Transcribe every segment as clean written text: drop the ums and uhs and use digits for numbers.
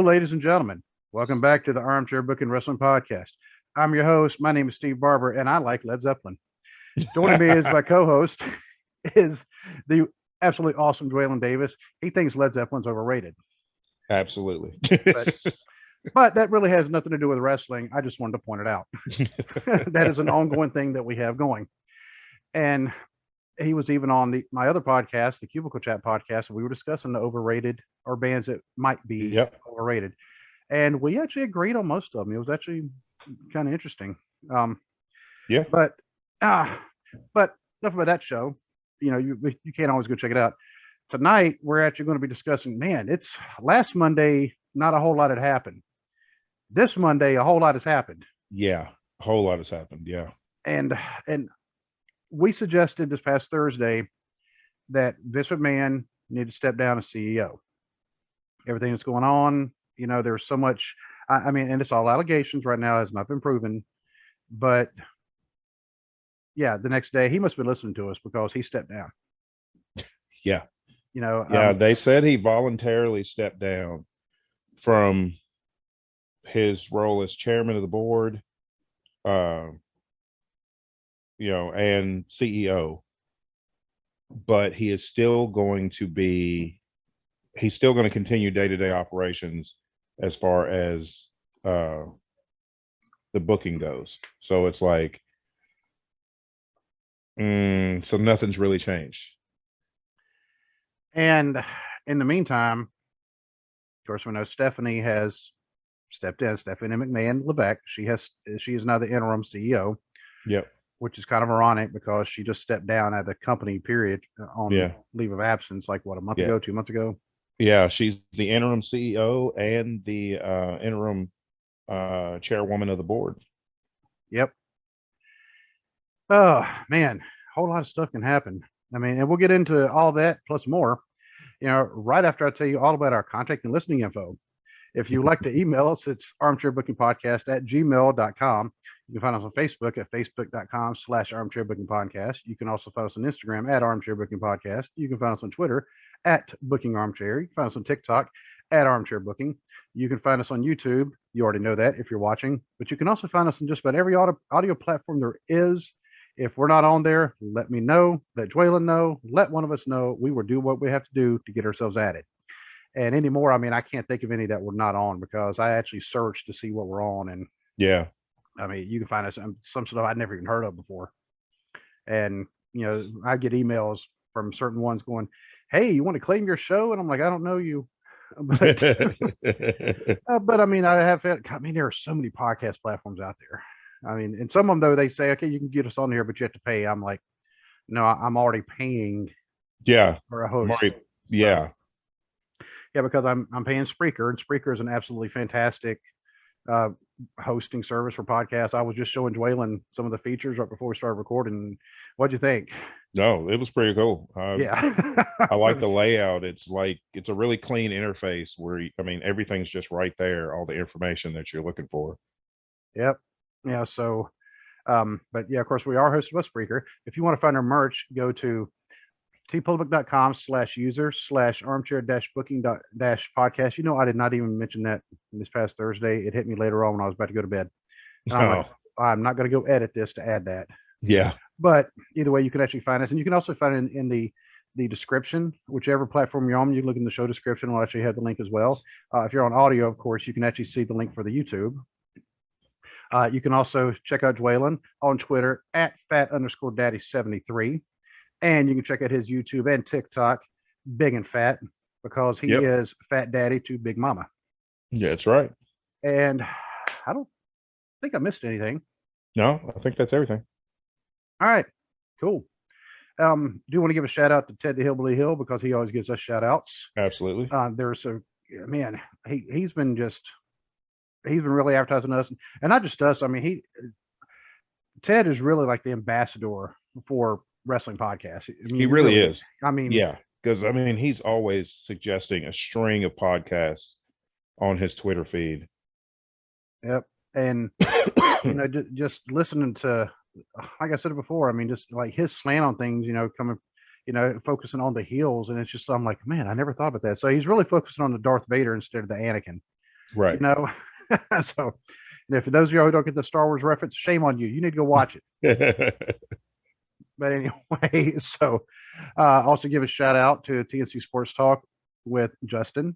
ladies and gentlemen. Welcome back to the Armchair Booking Wrestling Podcast. I'm your host. My name is Steve Barber, and I like Led Zeppelin. Joining me as my co-host is the absolutely awesome Dwaylen Davis. He thinks Led Zeppelin's overrated. Absolutely. But that really has nothing to do with wrestling. I just wanted to point it out. That is an ongoing thing that we have going. And he was even on my other podcast, the Cubicle Chat podcast, and we were discussing the overrated or bands that might be overrated. And we actually agreed on most of them. It was actually kind of interesting. But enough about that show. You know, you can't always go check it out. Tonight, we're actually going to be discussing, it's last Monday, not a whole lot had happened. This Monday, a whole lot has happened. Yeah, a whole lot has happened. Yeah. And we suggested this past Thursday that Vince McMahon needed to step down as CEO. Everything that's going on, there's so much, and it's all allegations right now, has not been proven. But yeah, the next day he must have been listening to us because he stepped down. Yeah. They said he voluntarily stepped down from his role as chairman of the board, and CEO, but he's still going to continue day-to-day operations as far as the booking goes. So it's like, so nothing's really changed. And in the meantime, of course, we know Stephanie has stepped in. Stephanie McMahon Levesque. She is now the interim CEO. Yep. Which is kind of ironic because she just stepped down at the company period on leave of absence, like what, a month ago, 2 months ago. Yeah, she's the interim CEO and the interim chairwoman of the board. Yep. Oh man, a whole lot of stuff can happen. And we'll get into all that plus more, right after I tell you all about our contact and listening info. If you'd like to email us, it's armchairbookingpodcast@gmail.com. You can find us on Facebook at facebook.com/armchairbookingpodcast. You can also find us on Instagram at armchairbookingpodcast. You can find us on Twitter at bookingarmchair. You can find us on TikTok at armchairbooking. You can find us on YouTube. You already know that if you're watching, but you can also find us on just about every audio platform there is. If we're not on there, let me know, let Dwaylen know, let one of us know. We will do what we have to do to get ourselves added. And anymore, I can't think of any that we're not on because I actually searched to see what we're on. And yeah, you can find us on some stuff I'd never even heard of before. And, I get emails from certain ones going, hey, you want to claim your show? And I'm like, I don't know you. But, I have found, there are so many podcast platforms out there. And some of them, though, they say, okay, you can get us on here, but you have to pay. I'm like, no, I'm already paying for a host. Yeah. Yeah, because I'm paying Spreaker, and Spreaker is an absolutely fantastic hosting service for podcasts. I was just showing Dwaylen some of the features right before we started recording. What'd you think? No, it was pretty cool. Yeah. I like the layout. It's a really clean interface where, everything's just right there, all the information that you're looking for. Yep. Yeah. So, but yeah, of course, we are hosted by Spreaker. If you want to find our merch, go to tpublic.com/user/armchair-booking-podcast. I did not even mention that this past Thursday. It hit me later on when I was about to go to bed. And I'm like, I'm not going to go edit this to add that. Yeah. But either way, you can actually find us. And you can also find it in the description, whichever platform you're on. You look in the show description. We'll actually have the link as well. If you're on audio, of course, you can actually see the link for the YouTube. You can also check out Dwaylen on Twitter at @fat_daddy73. And you can check out his YouTube and TikTok, Big and Fat, because he is Fat Daddy to Big Mama. Yeah, that's right. And I don't think I missed anything. No, I think that's everything. All right, cool. Do you want to give a shout out to Ted the Hillbilly Hill because he always gives us shout outs? Absolutely. There's he's been really advertising us, and not just us. Ted is really like the ambassador for wrestling podcasts. He really is. Because he's always suggesting a string of podcasts on his Twitter feed. Yep. And just listening to, like I said before, just like his slant on things, coming, focusing on the heels, and it's just, I'm like, man, I never thought about that. So he's really focusing on the Darth Vader instead of the Anakin. Right. So, and if those of you who don't get the Star Wars reference, shame on you. You need to go watch it. But anyway, so also give a shout out to TNC Sports Talk with Justin.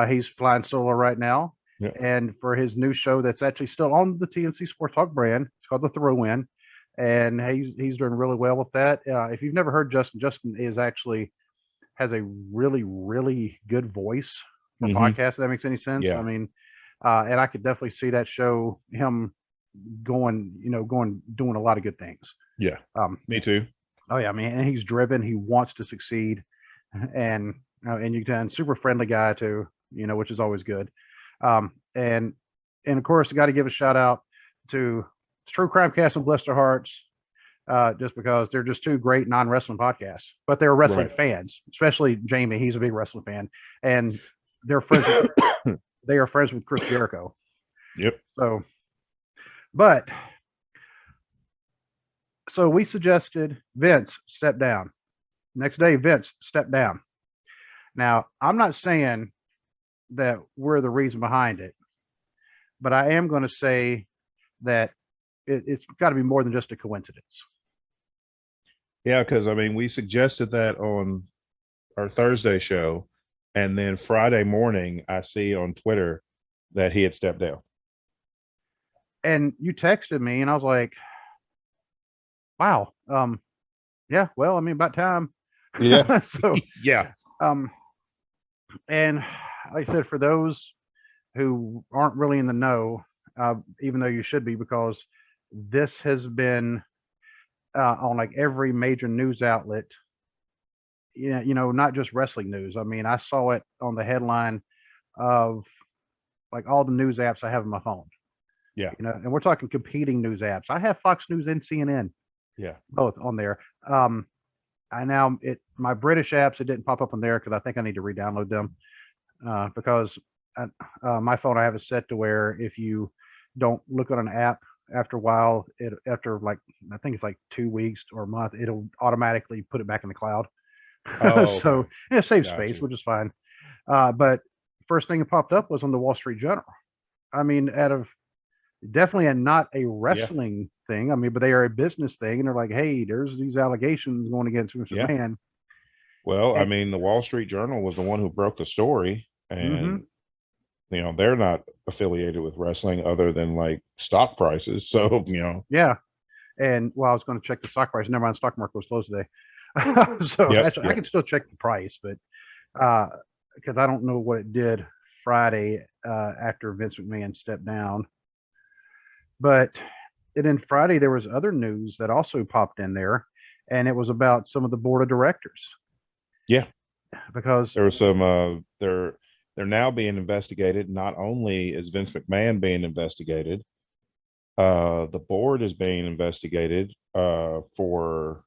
He's flying solo right now. Yeah. And for his new show that's actually still on the TNC Sports Talk brand, it's called The Throw In. And he's doing really well with that. If you've never heard Justin, Justin has a really, really good voice for podcasts, if that makes any sense. Yeah. I mean, and I could definitely see that show, him doing a lot of good things. Yeah. Me too. Oh yeah, I mean, and he's driven. He wants to succeed, and you can super friendly guy too. Which is always good. And of course, I got to give a shout out to True Crime Cast and Bless Their Hearts, just because they're just two great non-wrestling podcasts, but they're wrestling fans, especially Jamie. He's a big wrestling fan, and they're friends. They are friends with Chris Jericho. Yep. So we suggested Vince step down. Next day, Vince stepped down. Now, I'm not saying that we're the reason behind it, but I am going to say that it's got to be more than just a coincidence. Yeah, because I mean, we suggested that on our Thursday show, and then Friday morning, I see on Twitter that he had stepped down. And you texted me, and I was like, "Wow, yeah. Well, I mean, about time." Yeah. So yeah. And like I said, for those who aren't really in the know, even though you should be, because this has been on like every major news outlet. Not just wrestling news. I mean, I saw it on the headline of like all the news apps I have on my phone. Yeah. And we're talking competing news apps. I have Fox News and CNN. Yeah. Both on there. My British apps, it didn't pop up on there because I think I need to re-download them because my phone, I have it set to where if you don't look on an app after a while, after like, I think it's like 2 weeks or a month, it'll automatically put it back in the cloud. So it saves space, which is fine. But first thing that popped up was on the Wall Street Journal. I mean, definitely not a wrestling thing. I mean, but they are a business thing, and they're like, "Hey, there's these allegations going against Mr. McMahon." Well, I mean, the Wall Street Journal was the one who broke the story, and they're not affiliated with wrestling other than like stock prices. So yeah. And I was going to check the stock price. Never mind, stock market was closed today. Actually, I can still check the price, but because I don't know what it did Friday after Vince McMahon stepped down. But then Friday there was other news that also popped in there, and it was about some of the board of directors. Yeah, because there was some. They're now being investigated. Not only is Vince McMahon being investigated, the board is being investigated for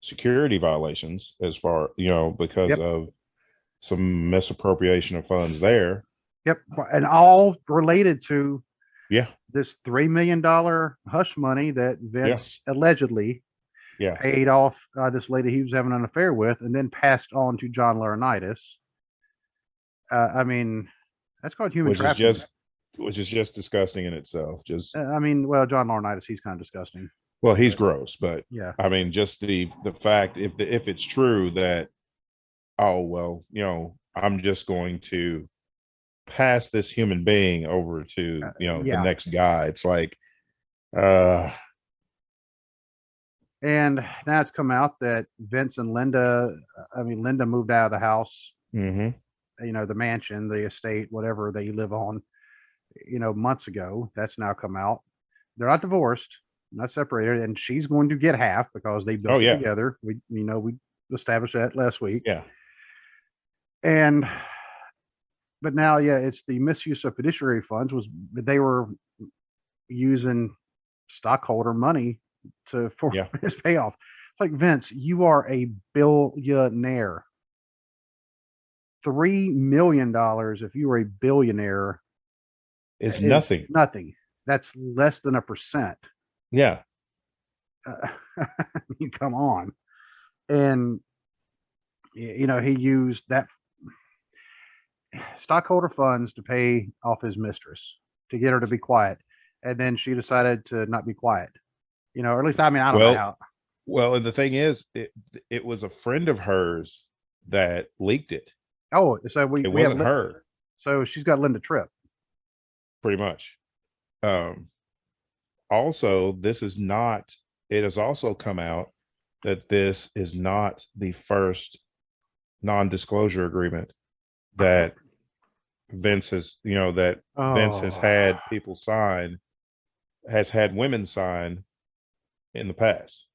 security violations, as far because of some misappropriation of funds there. Yep, and all related to this $3 million hush money that Vince allegedly paid off this lady he was having an affair with, and then passed on to John Laurinaitis. I mean, that's called human trafficking. Which is just disgusting in itself. I mean, well, John Laurinaitis, he's kind of disgusting. Well, he's gross, but yeah. I mean, just the fact if it's true that, I'm just going to pass this human being over to the next guy. It's like and now it's come out that Vince and Linda moved out of the house, the mansion, the estate, whatever they live on, months ago. That's now come out. They're not divorced, not separated, and she's going to get half because they built it together. We established that last week. Yeah. But now, it's the misuse of fiduciary funds. They were using stockholder money for his payoff. It's like, Vince, you are a billionaire. $3 million, if you were a billionaire, is nothing. Nothing. That's less than 1%. Yeah. I mean, come on. And he used that. stockholder funds to pay off his mistress to get her to be quiet, and then she decided to not be quiet. Or at least I mean I don't know Well, how. well, and the thing is, it was a friend of hers that leaked it. Oh, so It we have wasn't her, so she's got Linda Tripp. pretty much. Um, Also, this is not. It has also come out that this is not the first non-disclosure agreement that Vince has, that Vince has Oh, had people sign, has had women sign in the past.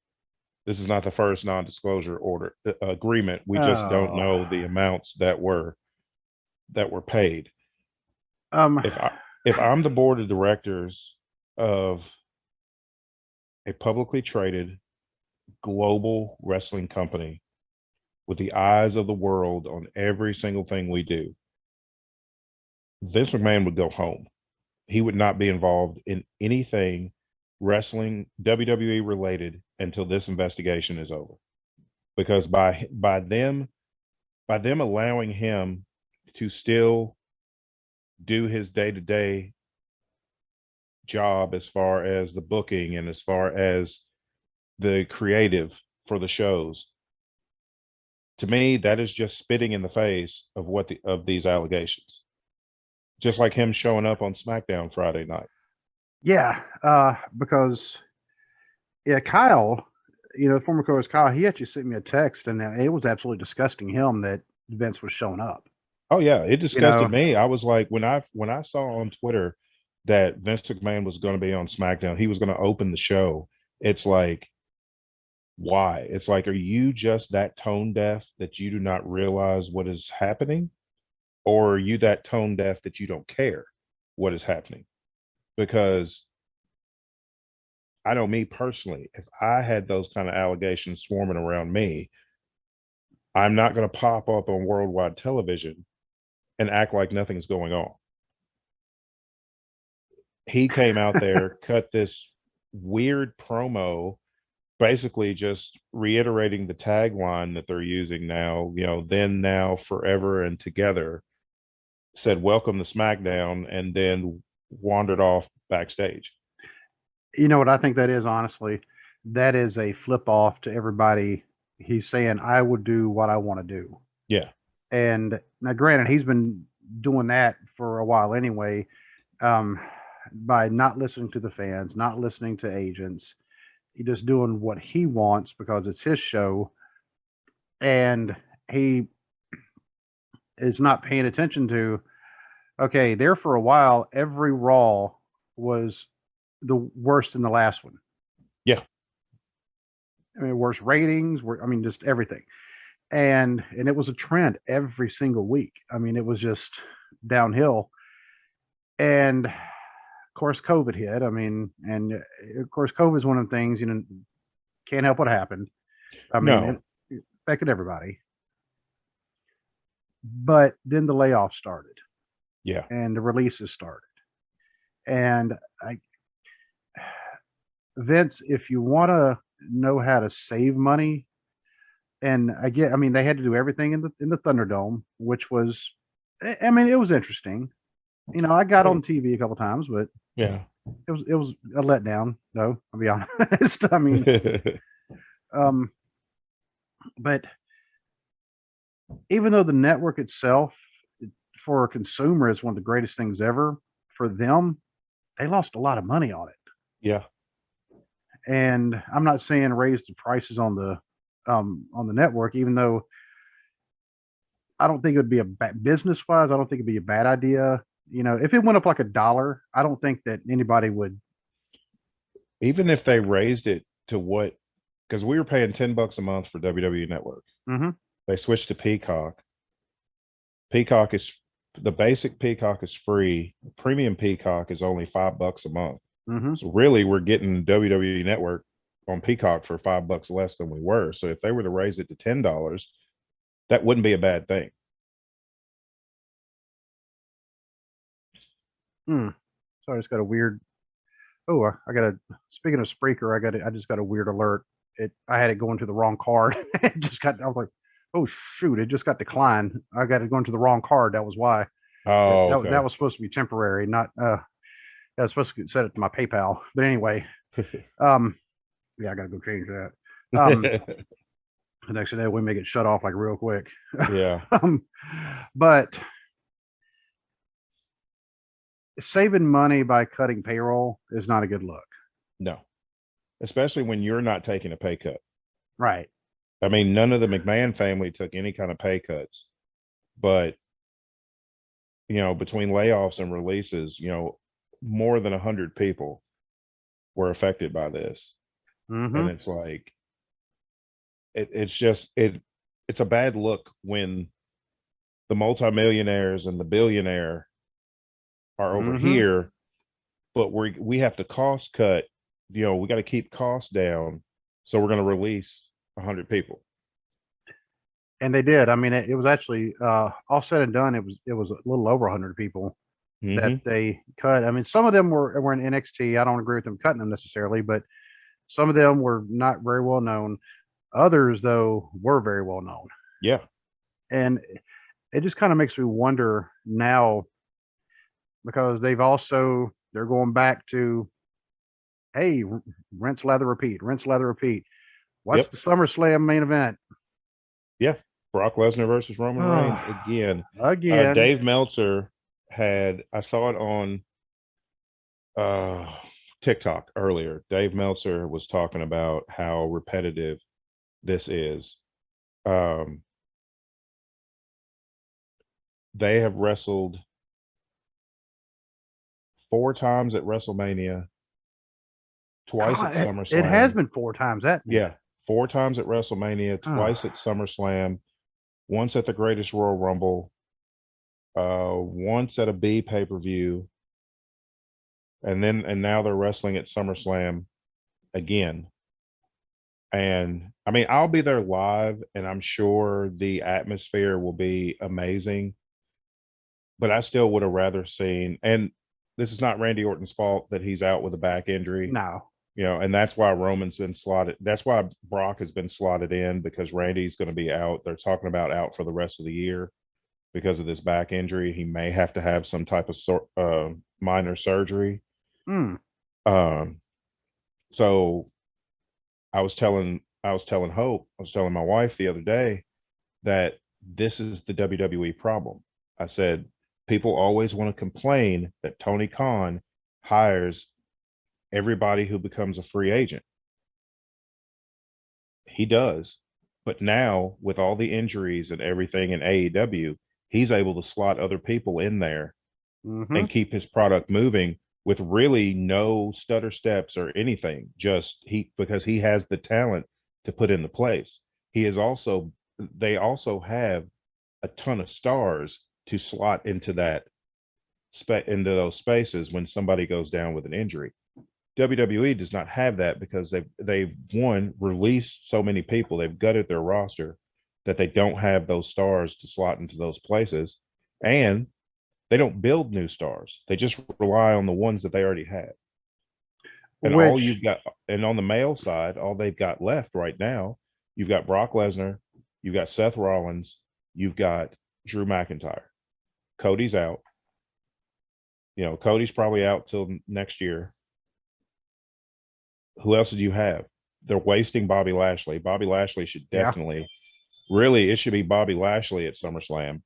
This is not the first non-disclosure order agreement. We just don't oh. know the amounts that were paid. Um, If I'm the board of directors of a publicly traded global wrestling company with the eyes of the world on every single thing we do, Vince McMahon would go home. He would not be involved in anything wrestling WWE related until this investigation is over. Because by them allowing him to still do his day-to-day job as far as the booking and as far as the creative for the shows, to me that is just spitting in the face of these allegations, just like him showing up on SmackDown Friday night. yeah, because Kyle, former co-host Kyle, he actually sent me a text, and it was absolutely disgusting him that Vince was showing up. Oh yeah, it disgusted me. I was like, when I saw on Twitter that Vince McMahon was going to be on SmackDown, he was going to open the show. It's like, why? It's like, are you just that tone deaf that you do not realize what is happening? Or are you that tone deaf that you don't care what is happening? Because I know me personally, if I had those kind of allegations swarming around me, I'm not going to pop up on worldwide television and act like nothing's going on. He came out there, cut this weird promo, basically just reiterating the tagline that they're using now, then, now, forever, and together, said, "Welcome to SmackDown," and then wandered off backstage. You know what I think that is, honestly? That is a flip off to everybody. He's saying, I would do what I want to do. Yeah. And now, granted, he's been doing that for a while anyway, by not listening to the fans, not listening to agents. He's just doing what he wants because it's his show. And he is not paying attention to, okay, there for a while, every Raw was the worst than the last one. Yeah. I mean, worst ratings, just everything. And it was a trend every single week. I mean, it was just downhill. And of course, COVID hit. I mean, and of course, COVID is one of the things, can't help what happened. I mean, it affected everybody. But then the layoffs started. Yeah. And the releases started. And Vince, if you want to know how to save money, and they had to do everything in the Thunderdome, which was, I mean, it was interesting. I got on TV a couple times, but yeah, it was a letdown. No, I'll be honest. I mean, but even though the network itself, for a consumer, is one of the greatest things ever, for them, they lost a lot of money on it. Yeah. And I'm not saying raise the prices on the network, even though I don't think it would be business wise. I don't think it'd be a bad idea. If it went up like $1, I don't think that anybody would. Even if they raised it to what, because we were paying $10 a month for WWE Network. Mm-hmm. They switched to Peacock. The basic Peacock is free. Premium Peacock is only $5 a month. Mm-hmm. So really, we're getting WWE Network on Peacock for $5 less than we were. So if they were to raise it to $10, that wouldn't be a bad thing. Sorry, I just got a weird. Oh, speaking of Spreaker, I just got a weird alert. I had it going to the wrong card. I was like, Oh shoot! It just got declined. I got it going to the wrong card. That was why. Oh, That okay. was supposed to be temporary, not I was supposed to set it to my PayPal. But anyway, um, yeah, I got to go change that. The next day we may get shut off like real quick. Yeah. But saving money by cutting payroll is not a good look. No, especially when you're not taking a pay cut. Right. I mean, none of the McMahon family took any kind of pay cuts, but between layoffs and releases, more than 100 people were affected by this. And Mm-hmm. it's like, it's a bad look when the multimillionaires and the billionaire are over Mm-hmm. here, but we have to cost cut. We got to keep costs down, so we're going to release 100 people. And they did. I mean, it was actually all said and done. It was a little over 100 people that Mm-hmm. they cut. I mean, some of them were in NXT. I don't agree with them cutting them necessarily, but some of them were not very well known. Others, though, were very well known. Yeah. And it just kind of makes me wonder now because they're going back to, hey, rinse, lather, repeat, rinse, lather, repeat. What's Yep. the SummerSlam main event? Yeah. Brock Lesnar versus Roman Reigns again. Again. Dave Meltzer I saw it on TikTok earlier. Dave Meltzer was talking about how repetitive this is. They have wrestled 4 times at WrestleMania, twice at SummerSlam. It has been 4 times that. Yeah, 4 times at WrestleMania, twice at SummerSlam, once at the Greatest Royal Rumble, once at a B pay-per-view, and now they're wrestling at SummerSlam again. And I mean, I'll be there live, and I'm sure the atmosphere will be amazing. But I still would have rather seen, and this is not Randy Orton's fault that he's out with a back injury. No. And that's why Roman's been slotted. That's why Brock has been slotted in, because Randy's going to be out. They're talking about out for the rest of the year because of this back injury. He may have to have some type of minor surgery. Mm. So I was telling Hope, I was telling my wife the other day that this is the WWE problem. I said, people always want to complain that Tony Khan hires everybody who becomes a free agent. He does. But now, with all the injuries and everything in AEW, he's able to slot other people in there and keep his product moving with really no stutter steps or anything. Because he has the talent to put into place. They also have a ton of stars to slot into those spaces when somebody goes down with an injury. WWE does not have that because they've released so many people. They've gutted their roster that they don't have those stars to slot into those places, and they don't build new stars. They just rely on the ones that they already have. And on the male side, all they've got left right now, you've got Brock Lesnar, you've got Seth Rollins, you've got Drew McIntyre. Cody's out. Cody's probably out till next year. Who else do you have? They're wasting Bobby Lashley. Bobby Lashley should definitely, really, it should be Bobby Lashley at SummerSlam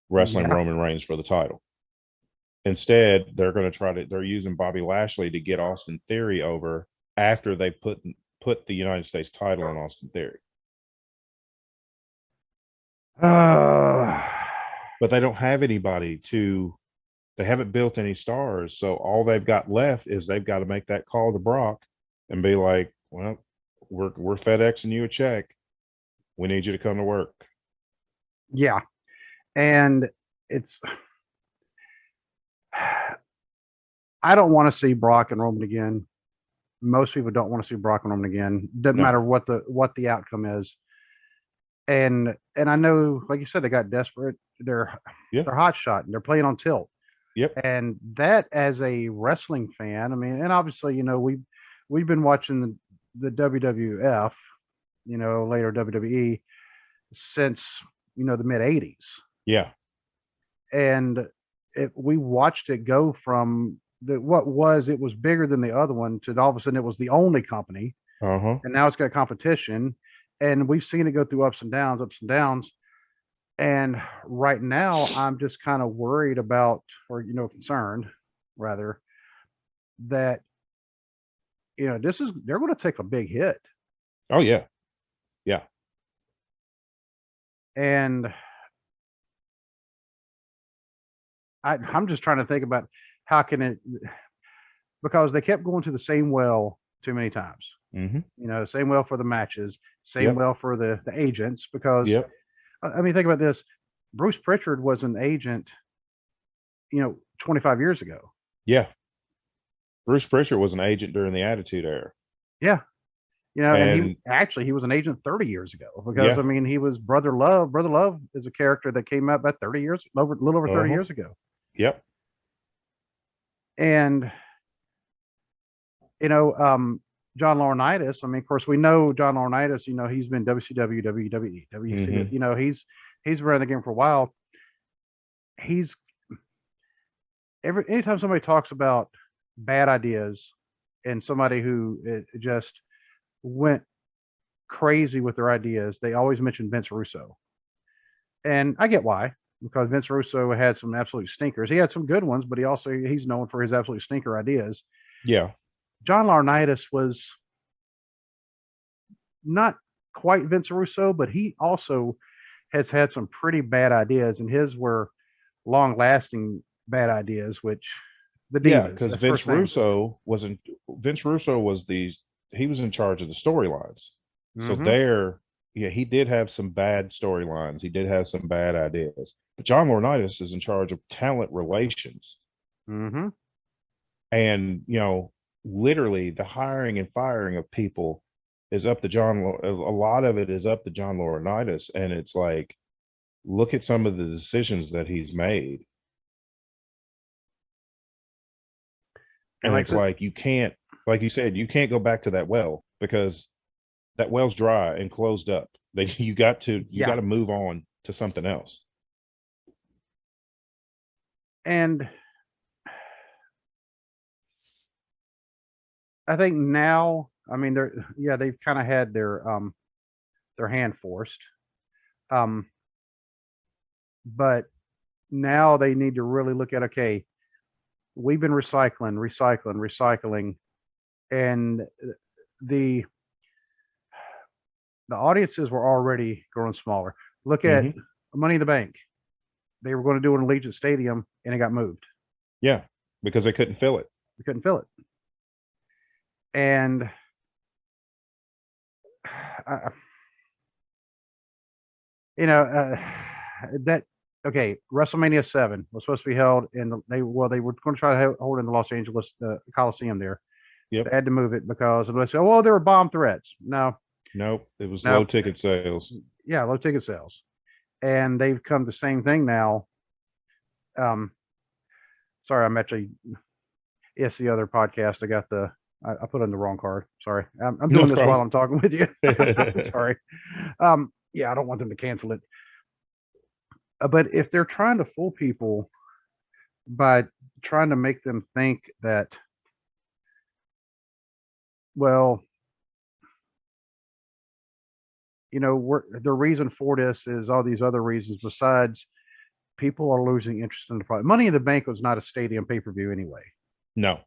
wrestling Roman Reigns for the title. Instead, they're using Bobby Lashley to get Austin Theory over after they put the United States title on Austin Theory. But they don't have anybody they haven't built any stars. So all they've got left is they've got to make that call to Brock and be like, well, we're FedExing you a check. We need you to come to work. Yeah. And I don't want to see Brock and Roman again. Most people don't want to see Brock and Roman again. Doesn't matter what the outcome is. And I know, like you said, they got desperate. They're hot shot and they're playing on tilt. Yep. And that, as a wrestling fan, I mean, and obviously, we've been watching the WWF, later WWE. since, the mid 80s. Yeah. And we watched it go from it was bigger than the other one to all of a sudden it was the only company. Uh-huh. And now it's got competition, and we've seen it go through ups and downs. And right now I'm just kind of worried about, or, concerned rather, that, they're going to take a big hit. Oh yeah. Yeah. And I'm just trying to think about how can it, because they kept going to the same well too many times. Mm-hmm. Same well for the matches, same Yep. well for the agents. Because Yep. I mean, think about this: Bruce Pritchard was an agent, 25 years ago. Yeah. Bruce Pritchard was an agent during the Attitude Era. Yeah, and And he was an agent 30 years ago, because yeah. I mean, he was Brother Love. Brother Love is a character that came out about 30 years, a little over 30 Uh-huh. years ago. Yep. And John Laurinaitis. I mean, of course, we know John Laurinaitis. He's been WCW, WWE, WC. Mm-hmm. He's been around the game for a while. He's anytime somebody talks about bad ideas and somebody who just went crazy with their ideas, they always mention Vince Russo. And I get why, because Vince Russo had some absolute stinkers. He had some good ones, but he's known for his absolute stinker ideas. Yeah. John Laurinaitis was not quite Vince Russo, but he also has had some pretty bad ideas, and his were long-lasting bad ideas, which the Divas. Yeah, because Vince Russo was in charge of the storylines. So there, yeah, he did have some bad storylines. He did have some bad ideas. But John Laurinaitis is in charge of talent relations. Mm-hmm. And, literally the hiring and firing of people is up to a lot of it is up to John Laurinaitis. And it's like, look at some of the decisions that he's made. And it's like, you can't, like you said, you can't go back to that well, because that well's dry and closed up. You got to move on to something else. And I think now, I mean, they've kind of had their hand forced. But now they need to really look at, okay, we've been recycling, and the audiences were already growing smaller. Look at Money in the Bank. They were going to do it in Allegiant Stadium, and it got moved. Yeah, because they couldn't fill it. They couldn't fill it. And WrestleMania 7 was supposed to be held they were going to try to hold it in the Los Angeles Coliseum there. Yep. They had to move it because they said, there were bomb threats. No. Nope. It was low ticket sales. Yeah, low ticket sales. And they've come to the same thing now. Sorry, I'm actually, it's the other podcast. I put in the wrong card. Sorry. I'm doing this while I'm talking with you. Sorry. Yeah, I don't want them to cancel it. But if they're trying to fool people by trying to make them think that, well, the reason for this is all these other reasons besides people are losing interest in the product. Money in the Bank was not a stadium pay-per-view anyway. No.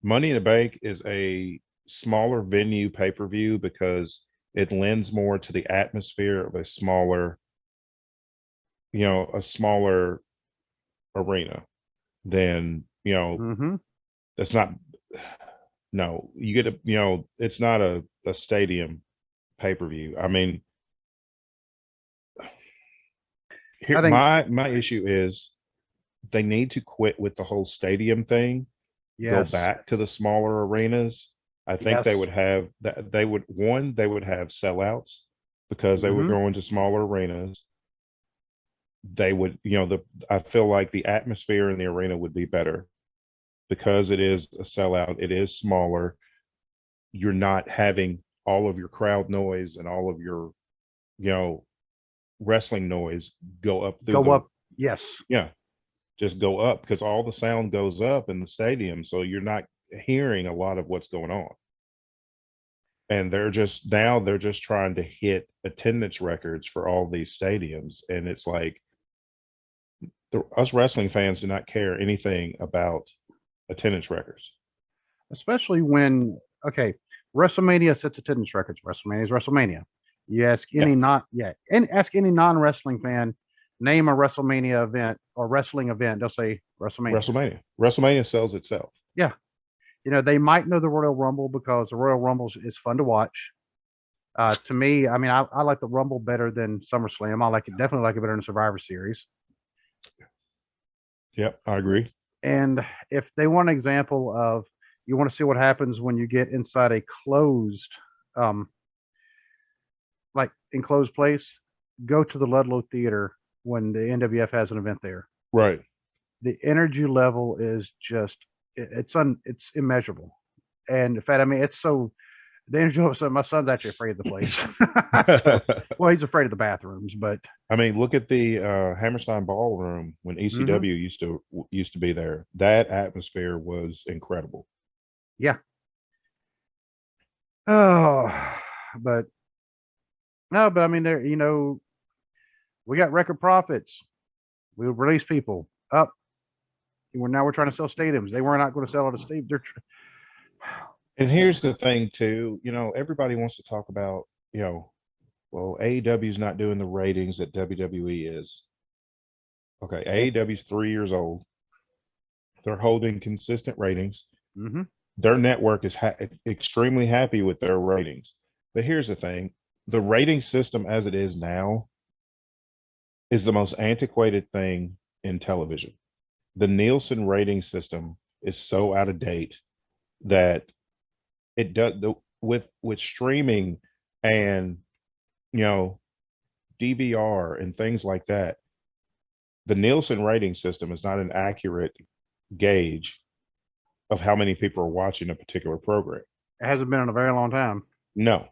Money in the Bank is a smaller venue pay-per-view because it lends more to the atmosphere of a smaller arena than, that's not, no, you get it's not a stadium pay-per-view. I mean, here, my issue is they need to quit with the whole stadium thing. Yes. Go back to the smaller arenas. I think they would have that. They would have sellouts because they would go into smaller arenas. They would, I feel like the atmosphere in the arena would be better because it is a sellout. It is smaller. You're not having all of your crowd noise and all of your, wrestling noise go up through Go the up. Yes. yeah, just go up because all the sound goes up in the stadium, so you're not hearing a lot of what's going on. And they're just trying to hit attendance records for all these stadiums, and it's like us wrestling fans do not care anything about attendance records. Especially when, okay, WrestleMania sets attendance records. WrestleMania is WrestleMania. You ask any ask any non-wrestling fan, name a WrestleMania event or wrestling event, they'll say WrestleMania. WrestleMania sells itself. Yeah. You know, they might know the Royal Rumble because the Royal Rumble is fun to watch. To me, I mean, I like the Rumble better than SummerSlam. I like it, definitely like it better than Survivor Series. Yep, I agree. And if they want an example of, you want to see what happens when you get inside a closed, like enclosed place, go to the Ludlow Theater when the NWF has an event there. Right. The energy level is just, it's immeasurable. And in fact, I mean, it's so, the energy level, so my son's actually afraid of the place. So, well, he's afraid of the bathrooms, but I mean, look at the Hammerstein Ballroom when ECW used to be there. That atmosphere was incredible. yeah. Oh, but no, but I mean, there, you know, we got record profits. We release people up. Now we're trying to sell stadiums. They were not going to sell at a stadium. And here's the thing, too. You know, everybody wants to talk about, you know, well, AEW is not doing the ratings that WWE is. Okay, AEW is 3 years old. They're holding consistent ratings. Mm-hmm. Their network is extremely happy with their ratings. But here's the thing. The rating system as it is now is the most antiquated thing in television. The Nielsen rating system is so out of date that it does with streaming and, you know, DVR and things like that. The Nielsen rating system is not an accurate gauge of how many people are watching a particular program. It hasn't been in a very long time. No.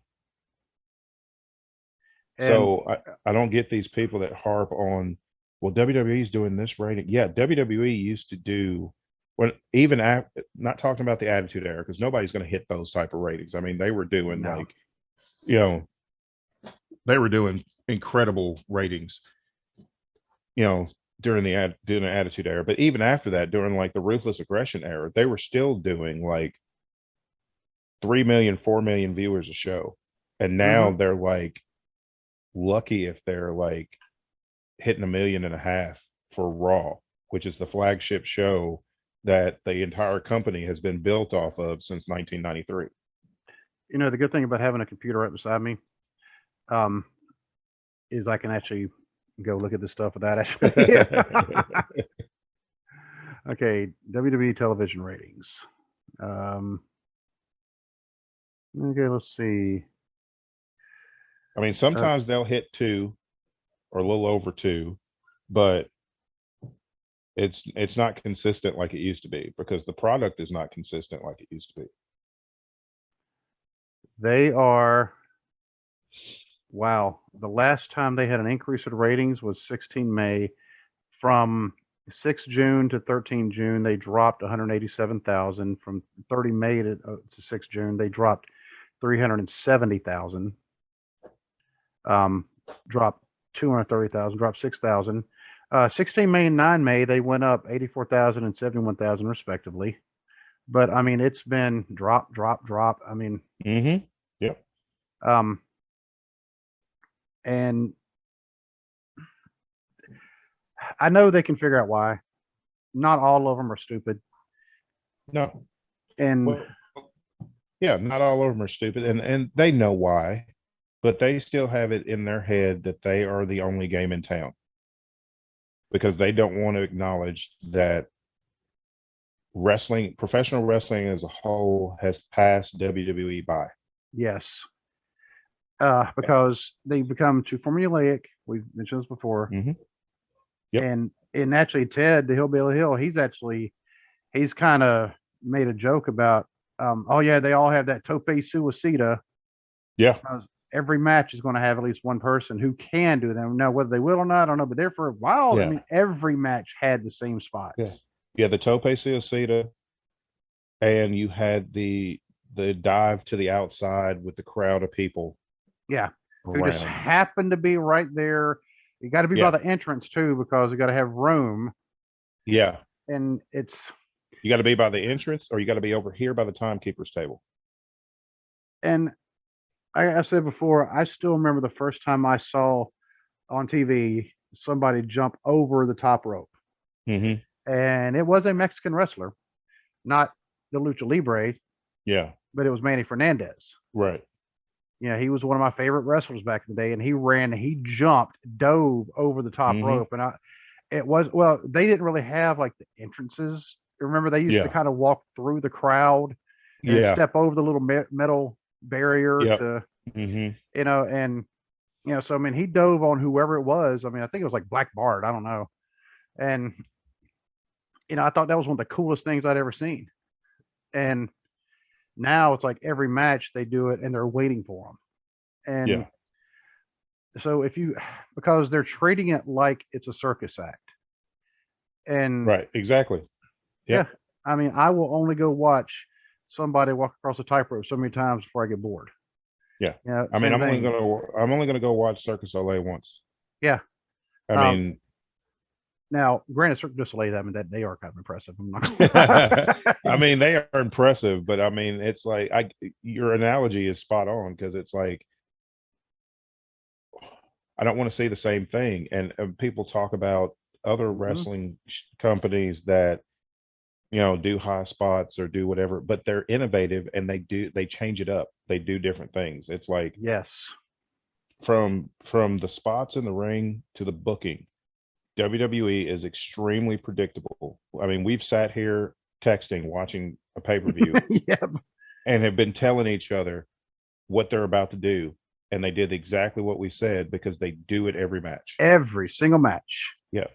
And so I don't get these people that harp on, well, WWE's doing this rating. Yeah, WWE used to do, when even not talking about the Attitude Era, because nobody's going to hit those type of ratings. I mean, they were doing like, you know, they were doing incredible ratings, you know, during the Attitude Era. But even after that, during like the Ruthless Aggression era, they were still doing like 3 million, 4 million viewers a show. And now they're like lucky if they're like hitting 1.5 million for Raw, which is the flagship show that the entire company has been built off of since 1993. You know, the good thing about having a computer right beside me is I can actually go look at this stuff without actually. Okay, WWE television ratings. Okay, let's see. I mean, sometimes they'll hit 2 or a little over 2, but it's not consistent like it used to be because the product is not consistent like it used to be. They are, wow. The last time they had an increase in ratings was 16 May. From 6 June to 13 June, they dropped 187,000. From 30 May to 6 June, they dropped 370,000. Dropped 230,000, dropped 6,000. 16 May and 9 May, they went up 84,000 and 71,000 respectively. But I mean, it's been drop. I mean, yep. And I know they can figure out why. Not all of them are stupid. No. And well, yeah, not all of them are stupid, and they know why, but they still have it in their head that they are the only game in town because they don't want to acknowledge that wrestling, professional wrestling as a whole, has passed WWE by. Yes. Because they become too formulaic. We've mentioned this before. Yep. And actually, Ted, the Hillbilly Hill, he's kind of made a joke about, oh yeah, they all have that tope suicida. Yeah. every match is going to have at least one person who can do them. Now, whether they will or not, I don't know. But there for a while, I Yeah. mean, every match had the same spots. Yeah, the tope suicida, and you had the dive to the outside with the crowd of people. Yeah, who just Around. happened to be right there. You got to be by the entrance too, because you got to have room. Yeah, And it's you got to be by the entrance, or you got to be over here by the timekeeper's table. and I said before, I still remember the first time I saw on TV somebody jump over the top rope, Hmm. and it was a Mexican wrestler, not the Lucha Libre, Yeah, but it was Manny Fernandez. right. Yeah, he was one of my favorite wrestlers back in the day, and he jumped, dove over the top rope, and it was, well, they didn't really have like the entrances. Remember, they used to kind of walk through the crowd and step over the little metal barrier to, you know, and you know, so I mean, he dove on whoever it was. I mean, I think it was like Black Bart, I don't know, and you know, I thought that was one of the coolest things I'd ever seen. And now it's like every match they do it, and they're waiting for them. And so because they're treating it like it's a circus act. And right, exactly. Yeah, I mean, I will only go watch somebody walk across a tightrope so many times before I get bored. Yeah, Yeah, I mean, same I'm only thing. gonna go watch Circus Olay once. Yeah. I mean, now, granted, Cirque du Soleil, I mean, that they are kind of impressive. I'm not gonna lie. I mean, they are impressive, but I mean, it's like your analogy is spot on, because it's like I don't want to see the same thing. And people talk about other wrestling companies that, you know, do high spots or do whatever, but they're innovative and they change it up. They do different things. It's like Yes. from the spots in the ring to the booking, WWE is extremely predictable. I mean, we've sat here texting, watching a pay-per-view, Yep. and have been telling each other what they're about to do, and they did exactly what we said, because they do it every match. Every single match. Yeah.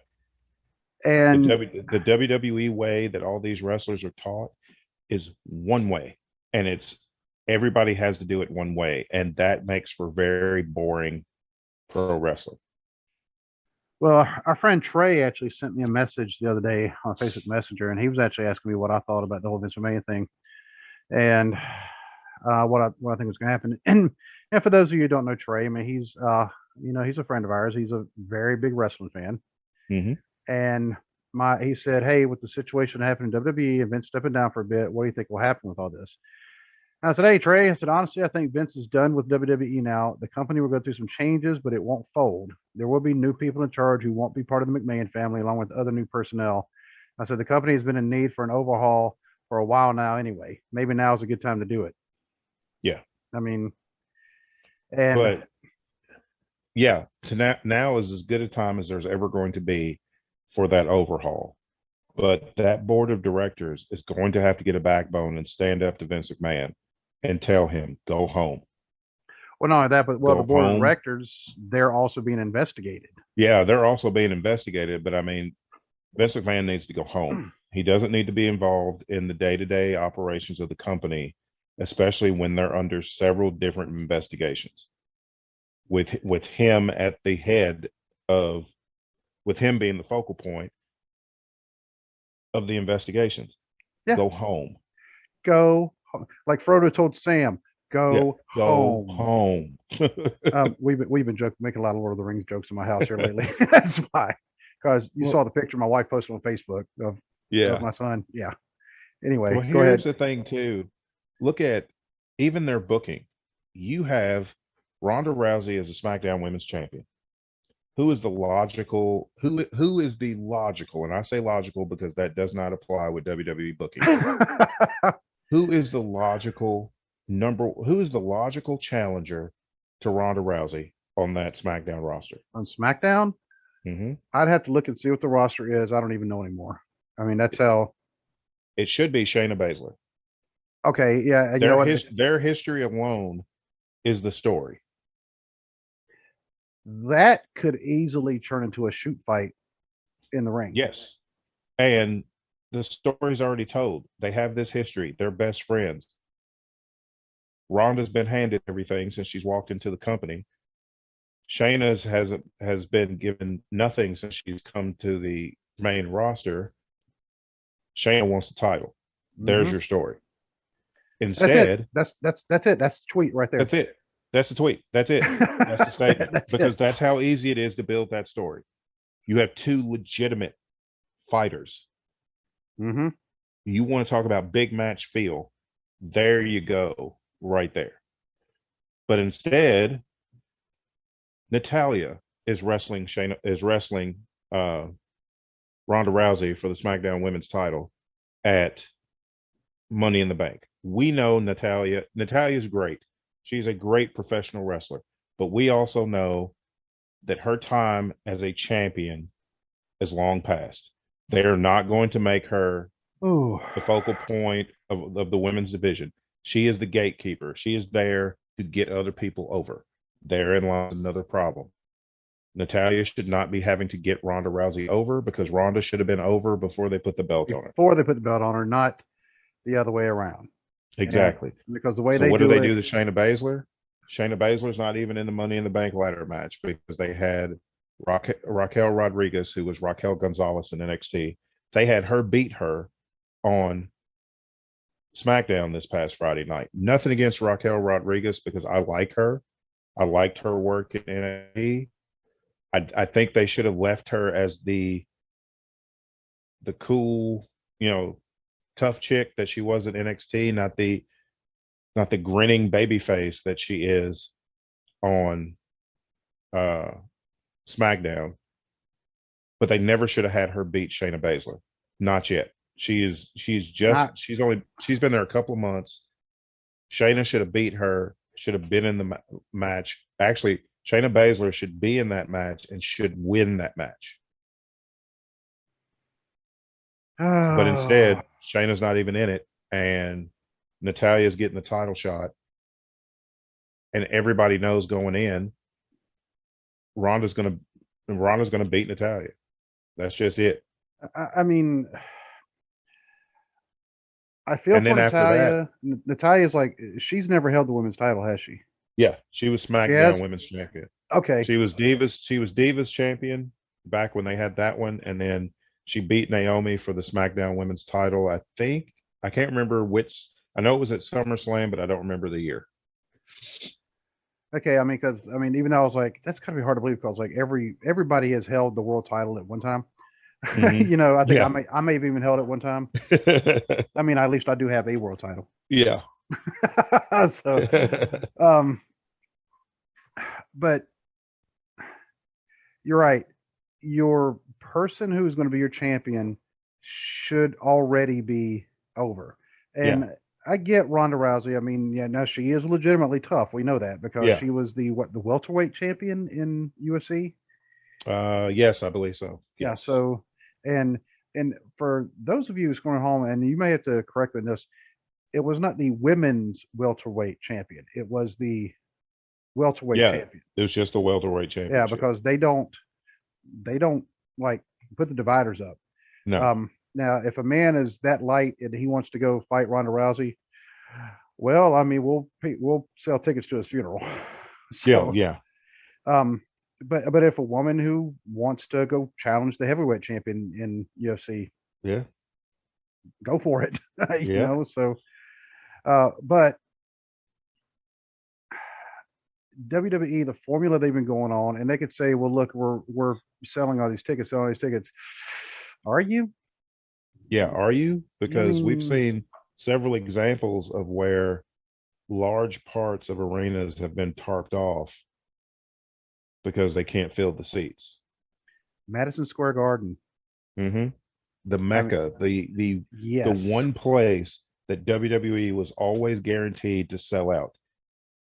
And the WWE way that all these wrestlers are taught is one way, and it's everybody has to do it one way, and that makes for very boring pro wrestling. well, our friend Trey actually sent me a message the other day on Facebook Messenger, and he was actually asking me what I thought about the whole Vince McMahon thing, and what I think was going to happen. And for those of you who don't know Trey, I mean, he's you know, he's a friend of ours. He's a very big wrestling fan, and he said, "Hey, with the situation that happened in WWE and Vince stepping down for a bit, what do you think will happen with all this?" And I said, "Hey, Trey," I said, "honestly, I think Vince is done with WWE now. The company will go through some changes, but it won't fold. There will be new people in charge who won't be part of the McMahon family, along with other new personnel." I said, "The company has been in need for an overhaul for a while now anyway. Maybe now is a good time to do it." Yeah. I mean, and But yeah, now is as good a time as there's ever going to be for that overhaul. But that board of directors is going to have to get a backbone and stand up to Vince McMahon and tell him, go home. well, not only that, but well, Go the board of home. directors, they're also being investigated. Yeah, they're also being investigated, but I mean, Vince McMahon needs to go home. He doesn't need to be involved in the day-to-day operations of the company, especially when they're under several different investigations. With him at the head of, with him being the focal point of the investigations. Yeah. Go home. Go home. Like Frodo told Sam, go home. We've been joking, making a lot of Lord of the Rings jokes in my house here lately. That's why, because you saw the picture my wife posted on Facebook of my son. Yeah. Anyway, well, go ahead. Here's the thing too. Look at even their booking. You have Ronda Rousey as a SmackDown Women's Champion. Who is the logical? Who is the logical? And I say logical because that does not apply with WWE booking. Who is the logical Who is the logical challenger to Ronda Rousey on that SmackDown roster? On SmackDown, I'd have to look and see what the roster is. I don't even know anymore. I mean, that's how it should be. Shayna Baszler. Okay, yeah, you know what? Their history alone is the story. That could easily turn into a shoot fight in the ring. Yes. And the story's already told. They have this history. They're best friends. Ronda's been handed everything since she's walked into the company. Shayna's has been given nothing since she's come to the main roster. Shayna wants the title. There's your story. Instead, that's it. That's it. That's the tweet right there. That's it. That's the tweet. That's it. That's the statement. Because that's how easy it is to build that story. You have two legitimate fighters. Mm-hmm. You want to talk about big match feel? There you go, right there. But instead, Natalya is wrestling Ronda Rousey for the SmackDown Women's title at Money in the Bank. We know Natalya. Natalya's great. She's a great professional wrestler. But we also know that her time as a champion is long past. They are not going to make her the focal point of the women's division. She is the gatekeeper. She is there to get other people over. Therein lies another problem. Natalya should not be having to get Ronda Rousey over, because Ronda should have been over before they put the belt on her. Before they put the belt on her, not the other way around. Exactly. And because the way so they what do they it, do to Shayna Baszler? Shayna Baszler's not even in the Money in the Bank ladder match, because they had Raquel Rodriguez, who was Raquel Gonzalez in NXT. They had her beat her on SmackDown this past Friday night. Nothing against Raquel Rodriguez, because I like her. I liked her work in NXT. I think they should have left her as the cool, tough chick that she was in NXT, not the grinning baby face that she is on SmackDown. But they never should have had her beat Shayna Baszler. Not yet. She's been there a couple of months. Shayna should have beat her, should have been in the match. Actually, Shayna Baszler should be in that match and should win that match. But instead, Shayna's not even in it, and Natalya's getting the title shot, and everybody knows going in, Ronda's gonna beat Natalya. That's just it. I mean, I feel And for then after Natalya. Natalya's like, she's never held the women's title, has she? Yeah, she was SmackDown Women's Champion. Okay. She was Divas champion back when they had that one, and then she beat Naomi for the SmackDown Women's title. I can't remember which. I know it was at SummerSlam, but I don't remember the year. Okay, because even though I was like, that's gotta be hard to believe, because like everybody has held the world title at one time. Mm-hmm. I think I may have even held it one time. At least I do have a world title. Yeah. So, but you're right. Your person who's going to be your champion should already be over. And I get Ronda Rousey. Now she is legitimately tough. We know that, because she was the welterweight champion in UFC. Yes, I believe so. Yeah. So, and for those of you who's going home, and you may have to correct me on this, it was not the women's welterweight champion. It was the welterweight champion. It was just the welterweight champion. Yeah, because they don't like put the dividers up. No. Now, if a man is that light and he wants to go fight Ronda Rousey, well, we'll sell tickets to his funeral. So, yeah. But if a woman who wants to go challenge the heavyweight champion in UFC, go for it. So, but WWE, the formula they've been going on, and they could say, well, look, we're selling all these tickets. Are you? Yeah, are you? Because we've seen several examples of where large parts of arenas have been tarped off because they can't fill the seats. Madison Square Garden. Mm-hmm. The Mecca, the one place that WWE was always guaranteed to sell out,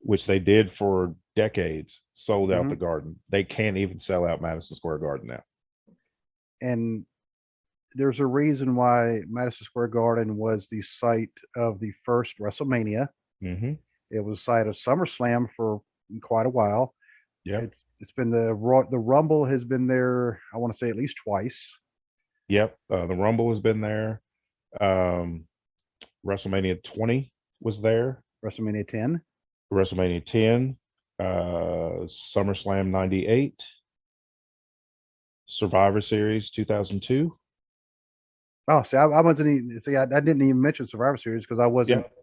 which they did for decades, sold out the Garden. They can't even sell out Madison Square Garden now. And there's a reason why Madison Square Garden was the site of the first WrestleMania. Mm-hmm. It was the site of SummerSlam for quite a while. Yeah, it's been the Rumble has been there, I want to say, at least twice. Yep, the Rumble has been there. WrestleMania 20 was there. WrestleMania 10. WrestleMania 10, SummerSlam 98, Survivor Series 2002. Oh, see, I wasn't even, see, I didn't even mention Survivor Series because I wasn't Yep.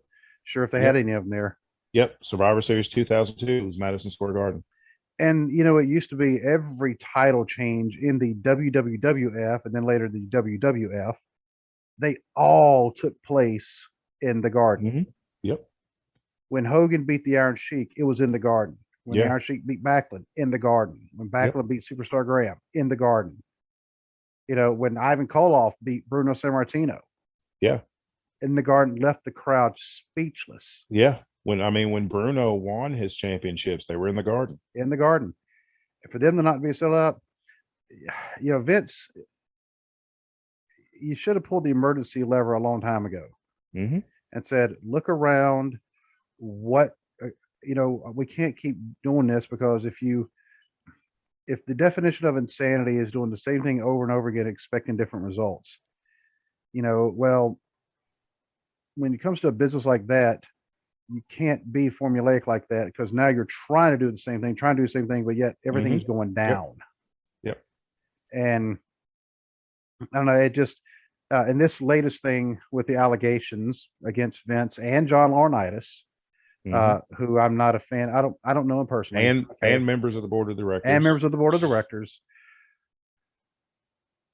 sure if they Yep. had any of them there. Yep. Survivor Series 2002 was Madison Square Garden. And it used to be every title change in the WWF and then later the WWF, they all took place in the Garden. Mm-hmm. Yep. When Hogan beat the Iron Sheik, it was in the Garden. When the Yeah. Iron Sheik beat Backlund, in the Garden. When Yep. Backlund beat Superstar Graham, in the Garden. When Ivan Koloff beat Bruno Sammartino, Yeah. in the Garden, left the crowd speechless. Yeah. When Bruno won his championships, they were in the Garden. In the Garden. And for them to not be set up, Vince, you should have pulled the emergency lever a long time ago Mm-hmm. and said, look around. What, we can't keep doing this because if the definition of insanity is doing the same thing over and over again, expecting different results, well, when it comes to a business like that, you can't be formulaic like that because now you're trying to do the same thing, but yet everything is going down. Yep. And I don't know, it just, and this latest thing with the allegations against Vince and John Laurinaitis, who I'm not a fan. I don't know him personally. And members of the board of directors. And members of the board of directors.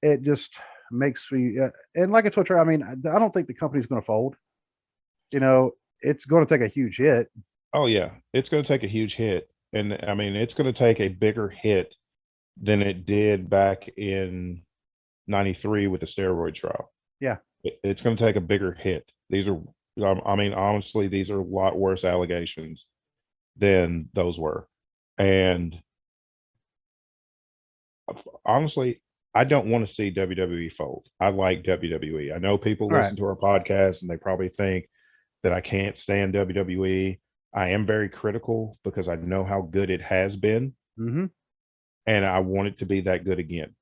It just makes me, and like I told you, I mean, I don't think the company's going to fold. It's going to take a huge hit. Oh yeah, it's going to take a huge hit, and I mean, it's going to take a bigger hit than it did back in '93 with the steroid trial. Yeah, it's going to take a bigger hit. These are, I mean, honestly, these are a lot worse allegations than those were, and honestly, I don't want to see WWE fold. I like WWE. I know people listen to our podcast and they probably think that I can't stand WWE. I am very critical because I know how good it has been. Mm-hmm. And I want it to be that good again.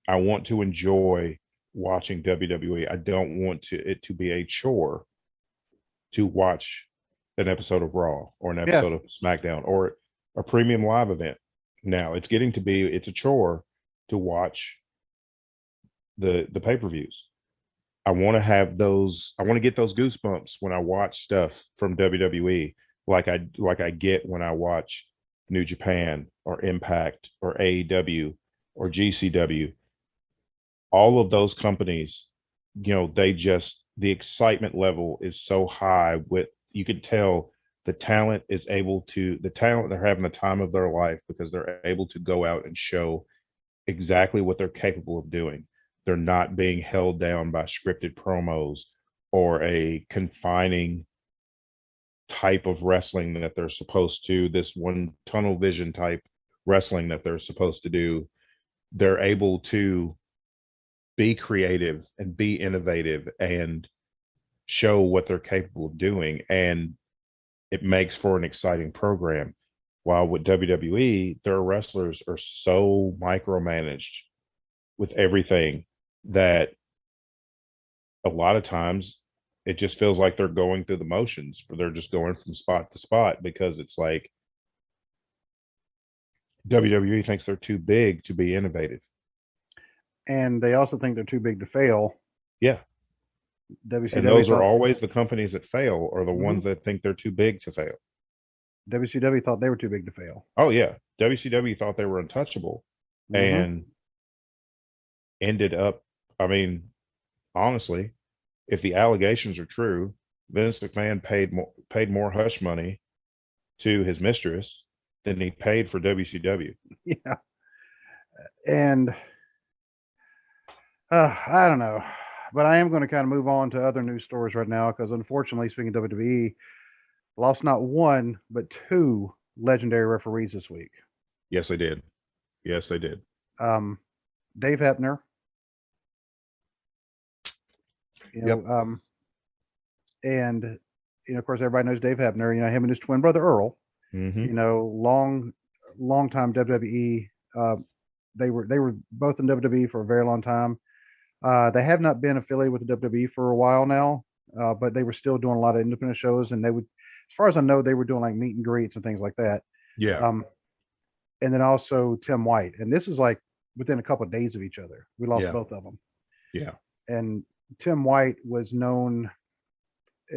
I want to enjoy watching WWE. I don't want it to be a chore to watch an episode of Raw or an episode of SmackDown or a premium live event. Now it's getting to be, it's a chore to watch the pay-per-views. I want to have those, I want to get those goosebumps when I watch stuff from WWE like I get when I watch New Japan or Impact or AEW or GCW. All of those companies, the excitement level is so high with, you could tell the talent they're having the time of their life because they're able to go out and show exactly what they're capable of doing. They're not being held down by scripted promos or a confining type of wrestling that they're supposed to, this one tunnel vision type wrestling that they're supposed to do. They're able to be creative and be innovative and show what they're capable of doing. And it makes for an exciting program. While with WWE, their wrestlers are so micromanaged with everything that a lot of times it just feels like they're going through the motions, or they're just going from spot to spot because it's like WWE thinks they're too big to be innovative. And they also think they're too big to fail. Yeah. WCW and those are always the companies that fail, or the ones that think they're too big to fail. WCW thought they were too big to fail. Oh yeah. WCW thought they were untouchable and ended up, I mean, honestly, if the allegations are true, Vince McMahon paid more hush money to his mistress than he paid for WCW. Yeah. And I don't know, but I am going to kind of move on to other news stories right now because unfortunately, speaking of WWE, lost not one, but two legendary referees this week. Yes, they did. Yes, they did. Dave Hebner. And of course, everybody knows Dave Hebner. Him and his twin brother Earl. Long time WWE. They were both in WWE for a very long time. They have not been affiliated with the WWE for a while now, but they were still doing a lot of independent shows, and they would far as I know, they were doing like meet and greets and things like that. Yeah. And then also Tim White, and this is like within a couple of days of each other. We lost Yeah. both of them. Yeah. And Tim White was known,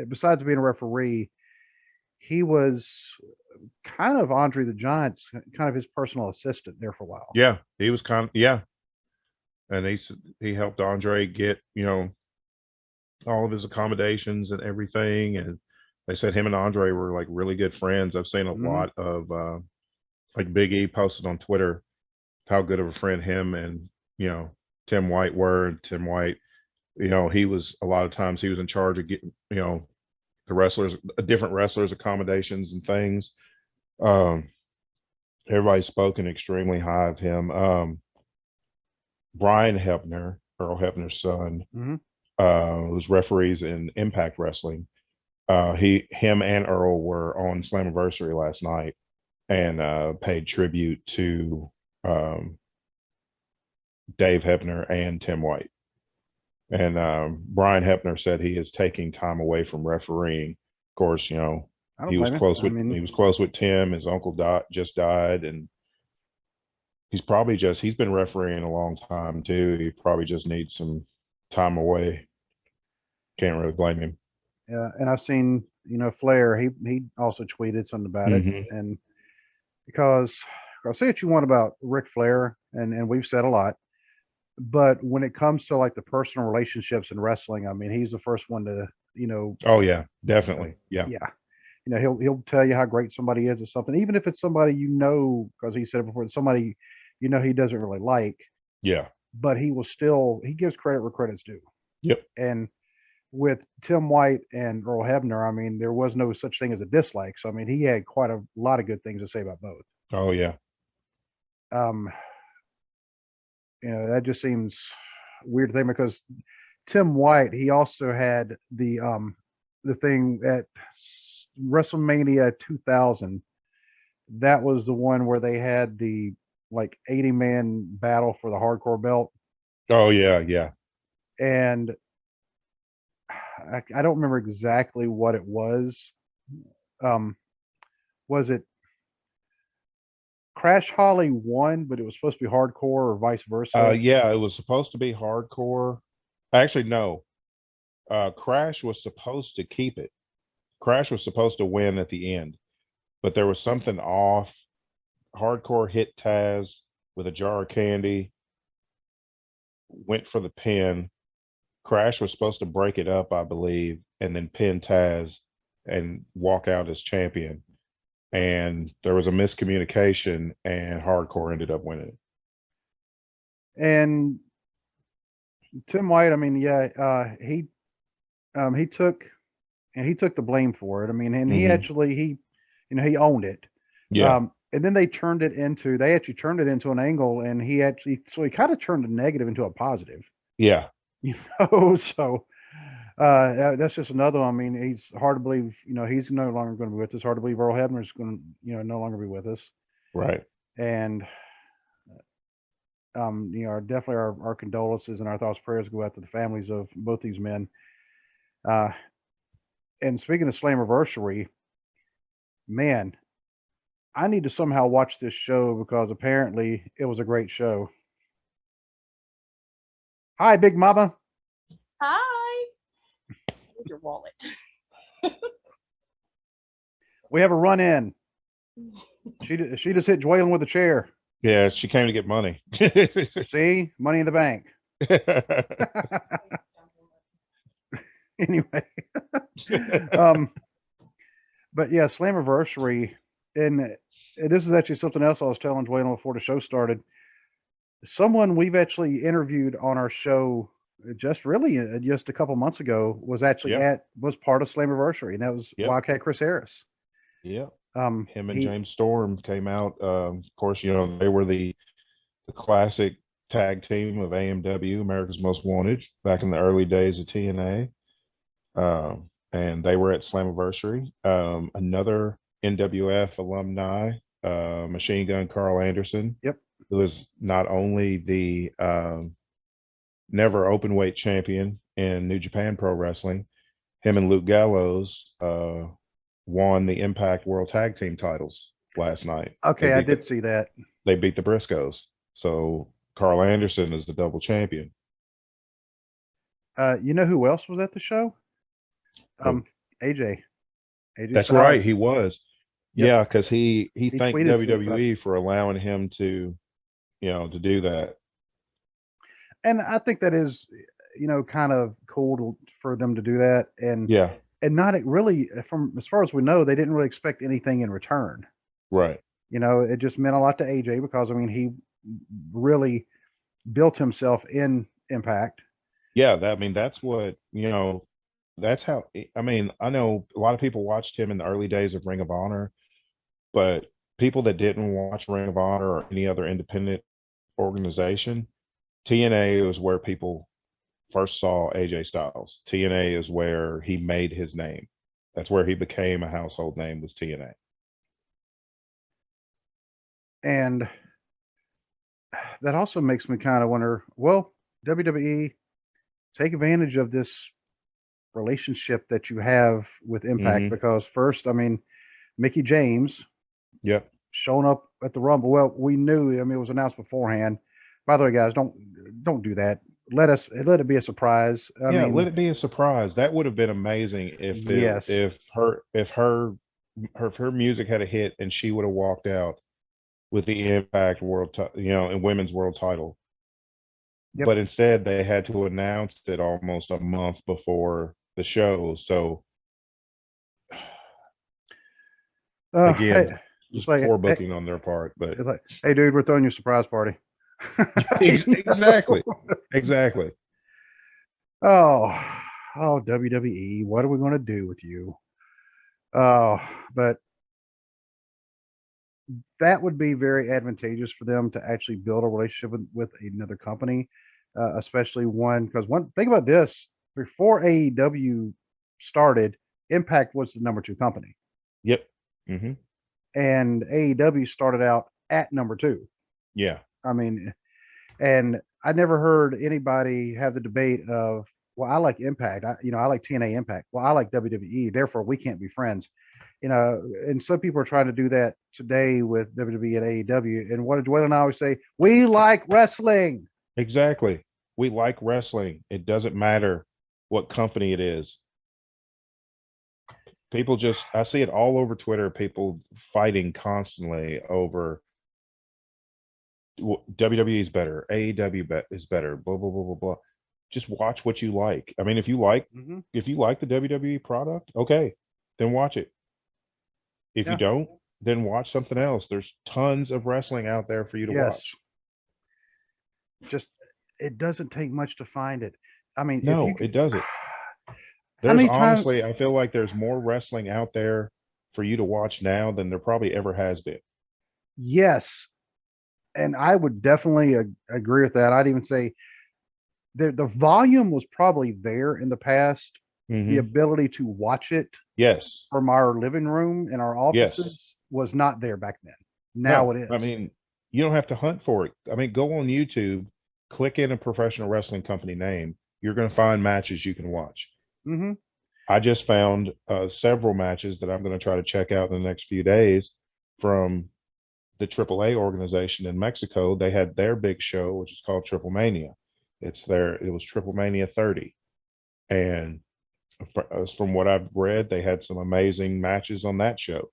besides being a referee, he was kind of Andre the Giant's kind of his personal assistant there for a while. Yeah. He was yeah. And he helped Andre get, all of his accommodations and everything. And they said him and Andre were like really good friends. I've seen a lot of like Big E posted on Twitter how good of a friend him and Tim White were. And Tim White, he was a lot of times he was in charge of getting the wrestlers, different wrestlers accommodations and things. Everybody's spoken extremely high of him. Brian Hebner, Earl Hebner's son, was referees in Impact Wrestling. Him and Earl were on Slammiversary last night and paid tribute to Dave Hebner and Tim White. And Brian Hebner said he is taking time away from refereeing. Of course, he was close with he was close with Tim. His uncle just died, and he's been refereeing a long time too. He probably just needs some time away. Can't really blame him. Yeah, and I've seen Flair. He also tweeted something about it, and because I'll say what you want about Ric Flair, and we've said a lot, but when it comes to like the personal relationships in wrestling, I mean, he's the first one to Oh yeah, definitely. Yeah. He'll tell you how great somebody is or something, even if it's somebody because he said it before, somebody he doesn't really like. Yeah. But he gives credit where credit's due. Yep. And with Tim White and Earl Hebner, I mean, there was no such thing as a dislike. So I mean, he had quite a lot of good things to say about both. Oh yeah. That just seems weird thing because Tim White, he also had the thing at WrestleMania 2000. That was the one where they had the like 80-man battle for the hardcore belt. Oh yeah, yeah. And I don't remember exactly what it was. Was it Crash Holly won, but it was supposed to be hardcore or vice versa? Yeah, it was supposed to be hardcore. Actually, no. Crash was supposed to keep it. Crash was supposed to win at the end, but there was something off. Hardcore hit Taz with a jar of candy, went for the pin. Crash was supposed to break it up, I believe, and then pin Taz and walk out as champion. And there was a miscommunication, and Hardcore ended up winning. And Tim White, I mean, yeah, he took the blame for it. I mean, and he actually he owned it. Yeah. And then they actually turned it into an angle, and he kind of turned a negative into a positive. Yeah. So that's just another one. I mean, he's hard to believe, he's no longer going to be with us. Hard to believe Earl Hebner is going to, no longer be with us. Right. And, definitely our condolences and our thoughts, prayers go out to the families of both these men. And speaking of Slammiversary, man, I need to somehow watch this show because apparently it was a great show. Hi, Big Mama. Hi. With your wallet. We have a run in. She just hit Dwaylen with a chair. Yeah, she came to get money. See, money in the bank. Anyway, but yeah, Slammiversary, and this is actually something else I was telling Dwaylen before the show started. Someone we've actually interviewed on our show just a couple months ago was actually was part of Slammiversary, and that was Wildcat Chris Harris. Yeah. Him and James Storm came out. Of course, they were the classic tag team of AMW, America's Most Wanted, back in the early days of TNA. And they were at Slammiversary. Another NWF alumni, Machine Gun Carl Anderson. Yep. Who was not only the never openweight champion in New Japan Pro Wrestling, him and Luke Gallows won the Impact World Tag Team titles last night. Okay, I did see that. They beat the Briscoes. So Carl Anderson is the double champion. You know who else was at the show? Who? AJ. That's Styles. right, he was. Yep. Yeah, because he thanked tweeted some WWE for allowing him to, to do that. And I think that is, kind of cool for them to do that. And Yeah, not really, from as far as we know, they didn't really expect anything in return. right. It just meant a lot to AJ because, I mean, he really built himself in Impact. Yeah, that's what, that's how, I mean, I know a lot of people watched him in the early days of Ring of Honor, but people that didn't watch Ring of Honor or any other independent organization, TNA was where people first saw AJ Styles. TNA is where he made his name. That's where he became a household name, was TNA. And that also makes me kind of wonder, well, WWE, take advantage of this relationship that you have with Impact, because first, I mean, Mickey James showing up at the Rumble. Well, we knew, I mean, it was announced beforehand. By the way, guys, don't do that. Let it be a surprise. I mean, let it be a surprise. That would have been amazing if her music had a hit and she would have walked out with the Impact World, and Women's World Title. Yep. But instead, they had to announce it almost a month before the show. So again, just like, poor booking on their part. But it's like, hey, dude, we're throwing you a surprise party. Exactly. Exactly. Oh, WWE, what are we going to do with you? Oh, but that would be very advantageous for them to actually build a relationship with another company, especially one, because think about this: before AEW started, Impact was the number 2 company. Yep. And AEW started out at number 2. Yeah. I mean, and I never heard anybody have the debate of, well, I like Impact. I like TNA Impact. Well, I like WWE. Therefore, we can't be friends. And some people are trying to do that today with WWE and AEW. And what did Dwayne and I always say? We like wrestling. Exactly. We like wrestling. It doesn't matter what company it is. People I see it all over Twitter, people fighting constantly over WWE is better, AEW is better, blah, blah, blah, blah, blah. Just watch what you like. I mean, if you like the WWE product, okay, then watch it. If you don't, then watch something else. There's tons of wrestling out there for you to watch. Just, it doesn't take much to find it. I mean, no, it doesn't. Honestly, I feel like there's more wrestling out there for you to watch now than there probably ever has been. Yes. And I would definitely agree with that. I'd even say the volume was probably there in the past. The ability to watch it from our living room and our offices was not there back then. Now it is. I mean, you don't have to hunt for it. I mean, go on YouTube, click in a professional wrestling company name. You're going to find matches you can watch. I just found several matches that I'm going to try to check out in the next few days from the AAA organization in Mexico. They had their big show, which is called Triple Mania. It was Triple Mania 30. And from what I've read, they had some amazing matches on that show.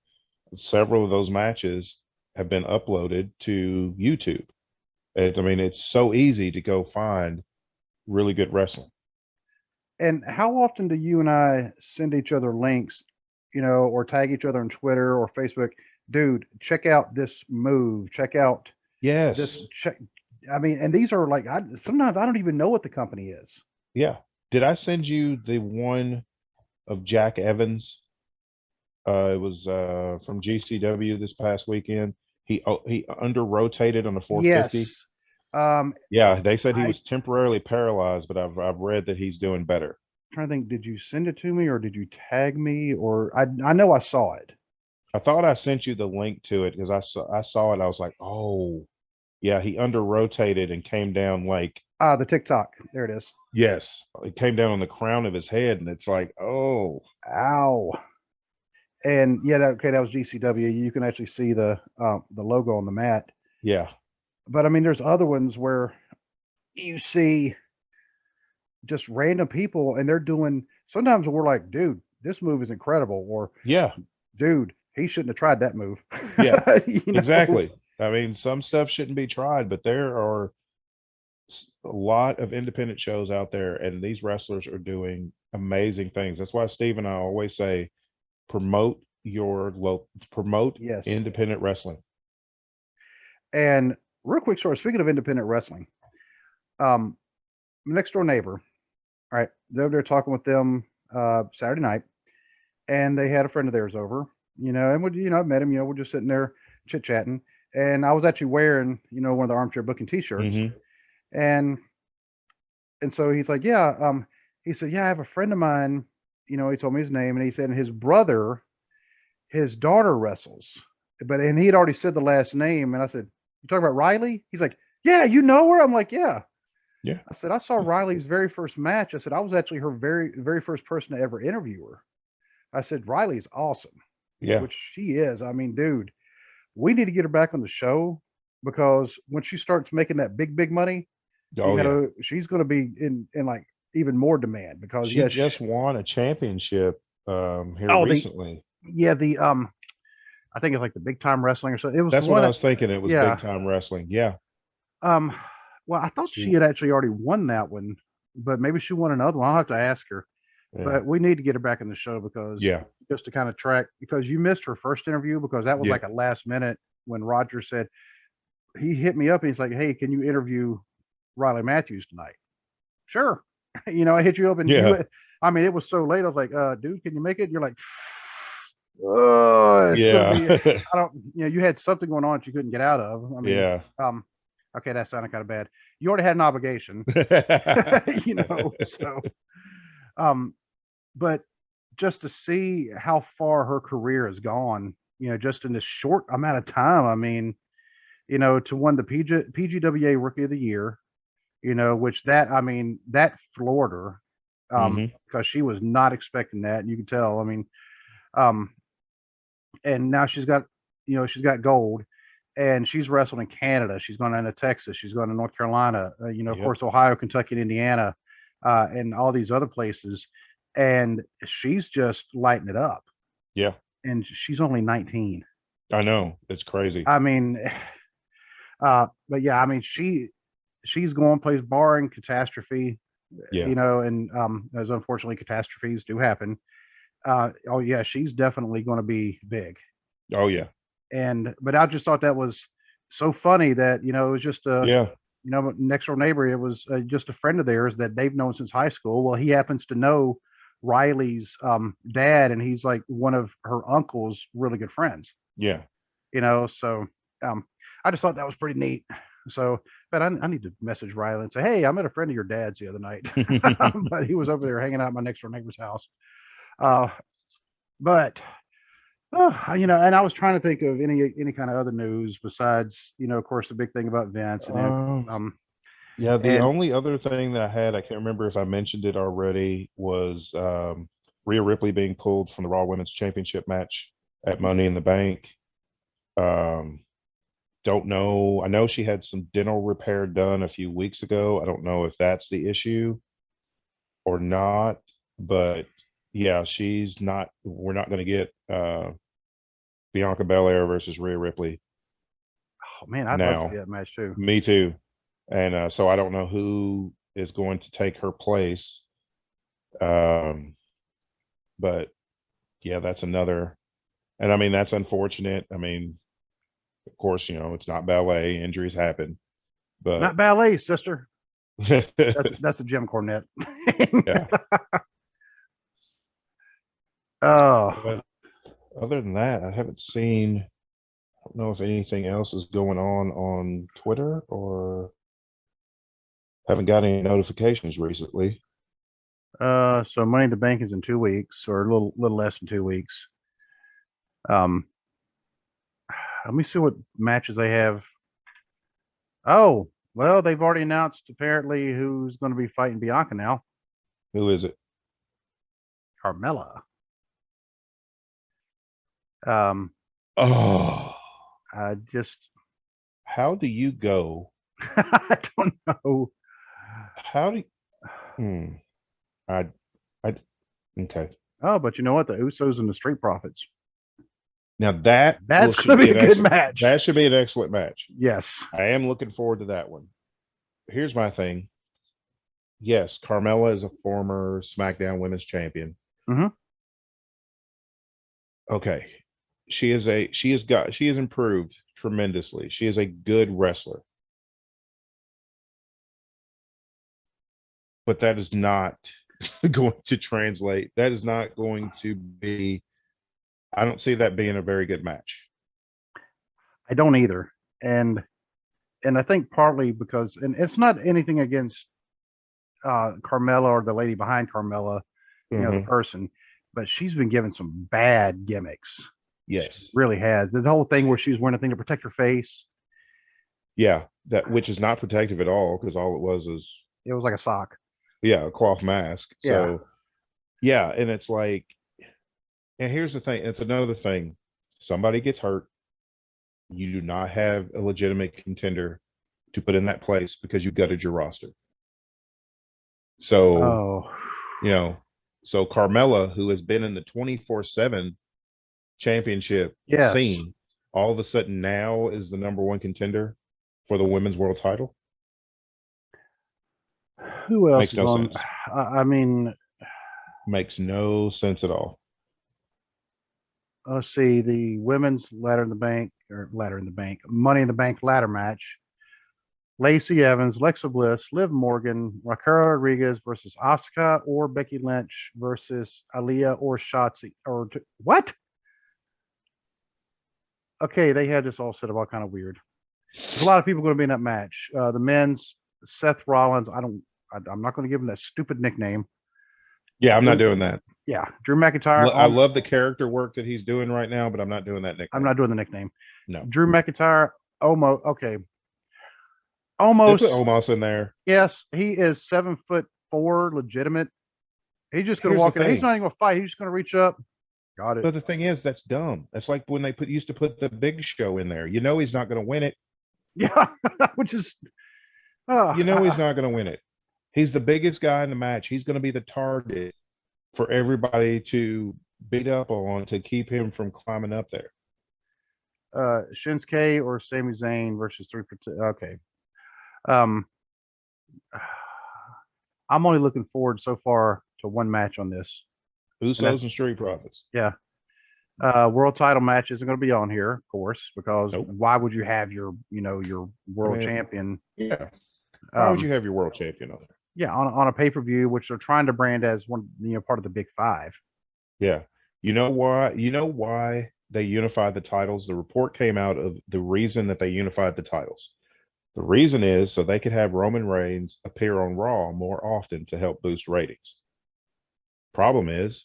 Several of those matches have been uploaded to YouTube. I mean, it's so easy to go find really good wrestling. And how often do you and I send each other links, or tag each other on Twitter or Facebook? Dude, check out this move. Check out this. I mean, and these are like, sometimes I don't even know what the company is. Yeah. Did I send you the one of Jack Evans? It was from GCW this past weekend. He under rotated on the 450. Yes. Yeah, they said he was temporarily paralyzed, but I've read that he's doing better. I'm trying to think, did you send it to me or did you tag me? Or I know I saw it. I thought I sent you the link to it because I saw it. I was like, oh, yeah, he under rotated and came down like the TikTok. There it is. Yes, it came down on the crown of his head, and it's like, oh, ow. And yeah, that was GCW. You can actually see the logo on the mat. Yeah. But I mean, there's other ones where you see just random people, and they're doing. Sometimes we're like, dude, this move is incredible, or Yeah. dude, he shouldn't have tried that move. Yeah. You know? Exactly. I mean, some stuff shouldn't be tried, but there are a lot of independent shows out there, and these wrestlers are doing amazing things. That's why Steve and I always say, promote promote Yes. independent wrestling. And real quick story. Speaking of independent wrestling, my next door neighbor. All right, they're there talking with them Saturday night, and they had a friend of theirs over. And we, I met him. We're just sitting there chit chatting, and I was actually wearing, one of the armchair booking T-shirts, Mhm. and so he's like, yeah, he said, yeah, I have a friend of mine. He told me his name, and he said his brother, his daughter wrestles, and he had already said the last name, and I said, you talking about Riley? He's like, yeah, you know her? I'm like, yeah. Yeah. I said, I saw Riley's very first match. I said, I was actually her very, very first person to ever interview her. I said, Riley's awesome. Yeah. Which she is. I mean, dude, we need to get her back on the show, because when she starts making that big money, Oh yeah. she's going to be in like even more demand, because She just won a championship here recently. I think it's like the Big Time Wrestling or something. It was That's the what one I was thinking. It was yeah. Big Time Wrestling. Yeah. Well, I thought she had actually already won that one, but maybe she won another one. I'll have to ask her. Yeah. But we need to get her back in the show, because just to kind of track, because you missed her first interview, because that was like a last minute when Roger said, he hit me up and he's like, hey, can you interview Riley Matthews tonight? Sure. I hit you up, and I mean, it was so late. I was like, dude, can you make it? You're like, oh, it's gonna be, I don't, you had something going on that you couldn't get out of. I mean, okay, that sounded kind of bad. You already had an obligation, so, but just to see how far her career has gone, just in this short amount of time. I mean, to win the PGWA Rookie of the Year, which that floored her, because she was not expecting that. And you can tell, I mean, and now she's got gold, and she's wrestled in Canada. She's gone into Texas. She's gone to North Carolina, of course, Ohio, Kentucky, and Indiana, and all these other places. And she's just lighting it up. Yeah. And she's only 19. I know. It's crazy. I mean, but yeah, I mean, she's going plays barring catastrophe, and as unfortunately catastrophes do happen. Oh yeah, she's definitely going to be big. Oh yeah. But I just thought that was so funny that, it was just next door neighbor. It was just a friend of theirs that they've known since high school. Well, he happens to know Riley's dad, and he's like one of her uncle's really good friends. Yeah. So I just thought that was pretty neat. So, but I need to message Riley and say, hey, I met a friend of your dad's the other night, but he was over there hanging out at my next door neighbor's house. But and I was trying to think of any kind of other news besides, of course, the big thing about Vince. And the only other thing that I had, I can't remember if I mentioned it already, was Rhea Ripley being pulled from the Raw Women's Championship match at Money in the Bank. Don't know. I know she had some dental repair done a few weeks ago. I don't know if that's the issue or not, but yeah, we're not going to get Bianca Belair versus Rhea Ripley. Oh man, I'd love to see that match too. Me too. And so I don't know who is going to take her place. But yeah, that's another, and I mean, that's unfortunate. I mean, of course, it's not ballet, injuries happen, but not ballet, sister. that's a Jim Cornette. Yeah. Oh, other than that, I haven't seen, I don't know if anything else is going on Twitter, or haven't got any notifications recently. So Money in the Bank is in 2 weeks, or a little less than 2 weeks. Let me see what matches they have. Oh, well, they've already announced apparently who's going to be fighting Bianca now. Who is it? Carmella. Um, Oh, I just, how do you go? I don't know. How do you, hmm, I, I, okay. Oh, but you know what? The Usos and the Street Profits. Now that That's should going to be be a an good excellent, match. that should be an excellent match. Yes. I am looking forward to that one. Here's my thing. Yes, Carmella is a former SmackDown Women's Champion. Mhm. Okay. She has improved tremendously. She is a good wrestler. But that is not going to translate. That is not going to be, I don't see that being a very good match. I don't either. And I think partly because, and it's not anything against Carmella or the lady behind Carmella, you know, the Mhm. person, but she's been given some bad gimmicks. Yes. She really has. The whole thing where she was wearing a thing to protect her face, Yeah. That which is not protective at all because all it was is it was like a sock. yeah, a cloth mask. Yeah. So yeah, and it's like, and here's the thing, it's another thing. Somebody gets hurt, you do not have a legitimate contender to put in that place because you gutted your roster. So, Oh, you know, so Carmella, who has been in the 24/7 championship yes. scene, all of a sudden now is the number one contender for the women's world title. Who else Makes is no on? sense. I mean, Makes no sense at all. let's see, the women's Money in the Bank ladder match. Lacey Evans, Lexa Bliss, Liv Morgan, Raquel Rodriguez versus Asuka or Becky Lynch versus Aaliyah or Shotzi. What? Okay, they had this all set up all kind of weird. There's a lot of people going to be in that match. The men's Seth Rollins. I'm not going to give him that stupid nickname. Yeah, I'm not doing that. Yeah, Drew McIntyre. I love the character work that he's doing right now, but I'm not doing that nickname. I'm not doing the nickname. No. Drew McIntyre. Almost okay. They Almost. put Omos in there. Yes, he is 7'4", legitimate. He's just going to Here's walk the in. He's thing. not even going to fight. He's just going to reach up. Got it. But the thing is, that's dumb. That's like when they used to put the Big Show in there. You know he's not going to win it. Yeah, which is. You know he's not going to win it. He's the biggest guy in the match. He's going to be the target for everybody to beat up on to keep him from climbing up there. Shinsuke or Sami Zayn versus okay. I'm only looking forward so far to one match on this. Usos and Street Profits. Yeah. World title match isn't going to be on here, of course, because Nope. why would you have your world champion? Yeah. Why would you have your world champion on there? Yeah, on a pay-per-view, which they're trying to brand as one, part of the Big Five. Yeah. You know why? You know why they unified the titles? The report came out of the reason that they unified the titles. The reason is so they could have Roman Reigns appear on Raw more often to help boost ratings. Problem is,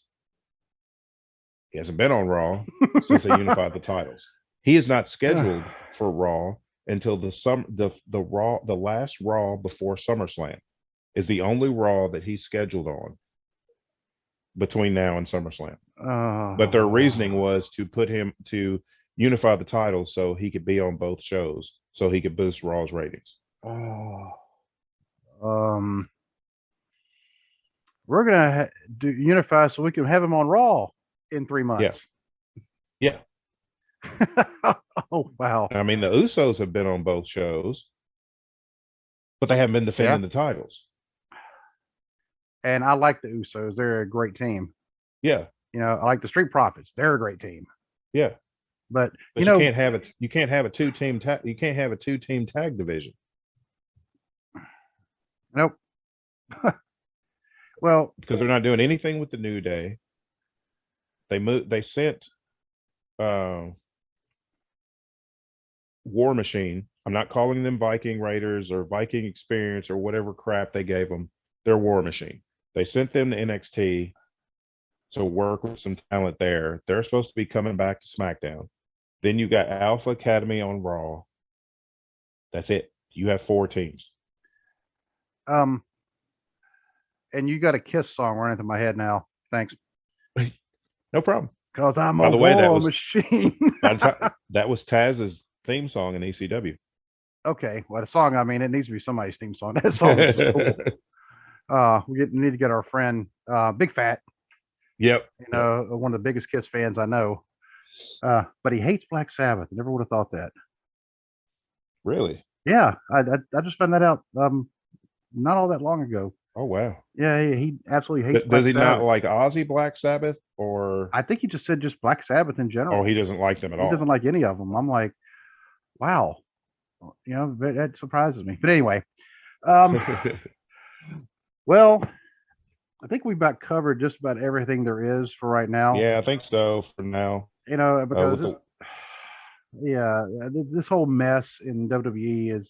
he hasn't been on Raw since they unified the titles. He is not scheduled for Raw until the last Raw before SummerSlam is the only Raw that he's scheduled on between now and SummerSlam. But their reasoning was to put him to unify the titles so he could be on both shows, so he could boost Raw's ratings. We're gonna do unify so we can have him on Raw in 3 months. Yeah. Oh wow! I mean, the Usos have been on both shows, but they haven't been defending the titles. And I like the Usos; they're a great team. Yeah. I like the Street Profits; they're a great team. Yeah. But you can't have it. You can't have a two-team tag. You can't have a two-team tag division. Nope. Well, because they're not doing anything with the New Day. They sent War Machine. I'm not calling them Viking Raiders or Viking Experience or whatever crap they gave them. They're War Machine. They sent them to NXT to work with some talent there. They're supposed to be coming back to SmackDown. Then you got Alpha Academy on Raw. That's it. You have 4 teams. And you got a Kiss song running through my head now. Thanks. No problem. Because I'm By a the way, that war was- machine. that was Taz's theme song in ECW. Okay, well, the song, I mean, it needs to be somebody's theme song. That song is just cool. We need to get our friend, Big Fat, Yep. you know, one of the biggest Kiss fans I know. But he hates Black Sabbath. Never would have thought that. Really? Yeah, I just found that out not all that long ago. Oh wow. Yeah, he absolutely hates Does Black he Sabbath. not like Ozzy Black Sabbath, or I think he just said just Black Sabbath in general. he doesn't like them at He all? doesn't like any of them. I'm like, wow, you know, that surprises me. But anyway, well, I think we've about covered just about everything there is for right now. Yeah, I think so for now. You know, because with this whole mess in WWE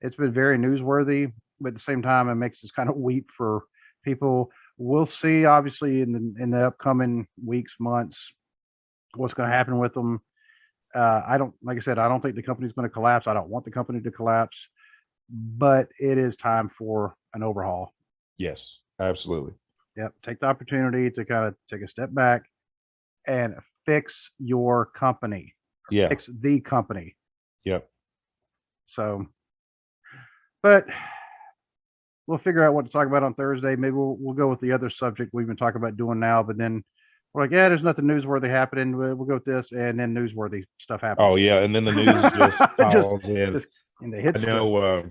it's been very newsworthy, but at the same time, it makes us kind of weep for people. We'll see, obviously, in the upcoming weeks, months, what's going to happen with them. Like I said, I don't think the company's going to collapse. I don't want the company to collapse, but it is time for an overhaul. Yes, absolutely. Yep. Take the opportunity to kind of take a step back and fix your company. Yeah. Fix the company. Yep. So, but we'll figure out what to talk about on Thursday. Maybe we'll go with the other subject we've been talking about doing now, but then we're like, yeah, there's nothing newsworthy happening. We'll go with this, and then newsworthy stuff happens. Oh yeah, and then the news just piles in. And they hit I know.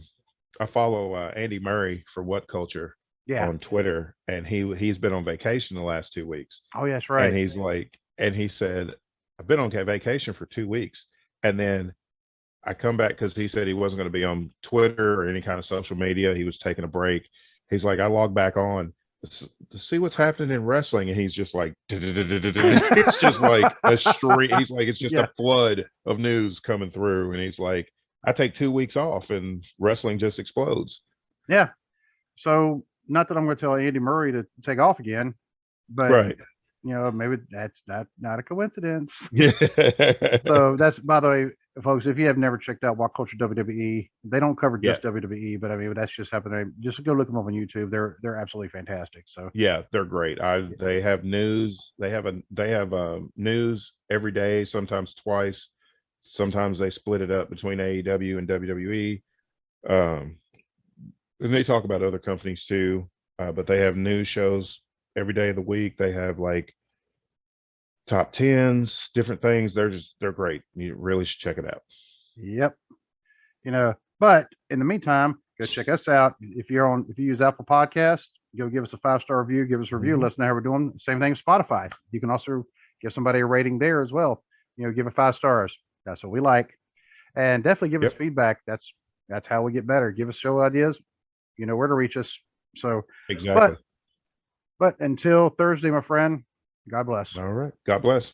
I follow Andy Murray for What Culture on Twitter, and he's been on vacation the last 2 weeks. Oh, yeah, that's right. And he's like, and he said, I've been on vacation for 2 weeks, and then I come back because he said he wasn't going to be on Twitter or any kind of social media. He was taking a break. He's like, I logged back on to see what's happening in wrestling, and he's just like, it's just like a stream. He's like, it's just a flood of news coming through, and he's like, I take 2 weeks off, and wrestling just explodes. Yeah. So, not that I'm going to tell Andy Murray to take off again, but right. You know, maybe that's not a coincidence. Yeah. So that's, by the way, folks, if you have never checked out What Culture WWE, they don't cover just WWE, but I mean, that's just happening. Just go look them up on YouTube. They're absolutely fantastic. So yeah, they're great. They have news. They have news every day, sometimes twice. Sometimes they split it up between AEW and WWE. And they talk about other companies too, but they have news shows every day of the week. They have like top 10s, different things. They're great. You really should check it out. Yep. You know, but in the meantime, go check us out. If you use Apple Podcast, go give us a 5-star review, give us a review, let us know how we're doing. Same thing with Spotify. You can also give somebody a rating there as well. You know, give it 5 stars. That's what we like. And definitely give us feedback. That's how we get better. Give us show ideas. You know where to reach us. So exactly. But until Thursday, my friend, God bless. All right. God bless.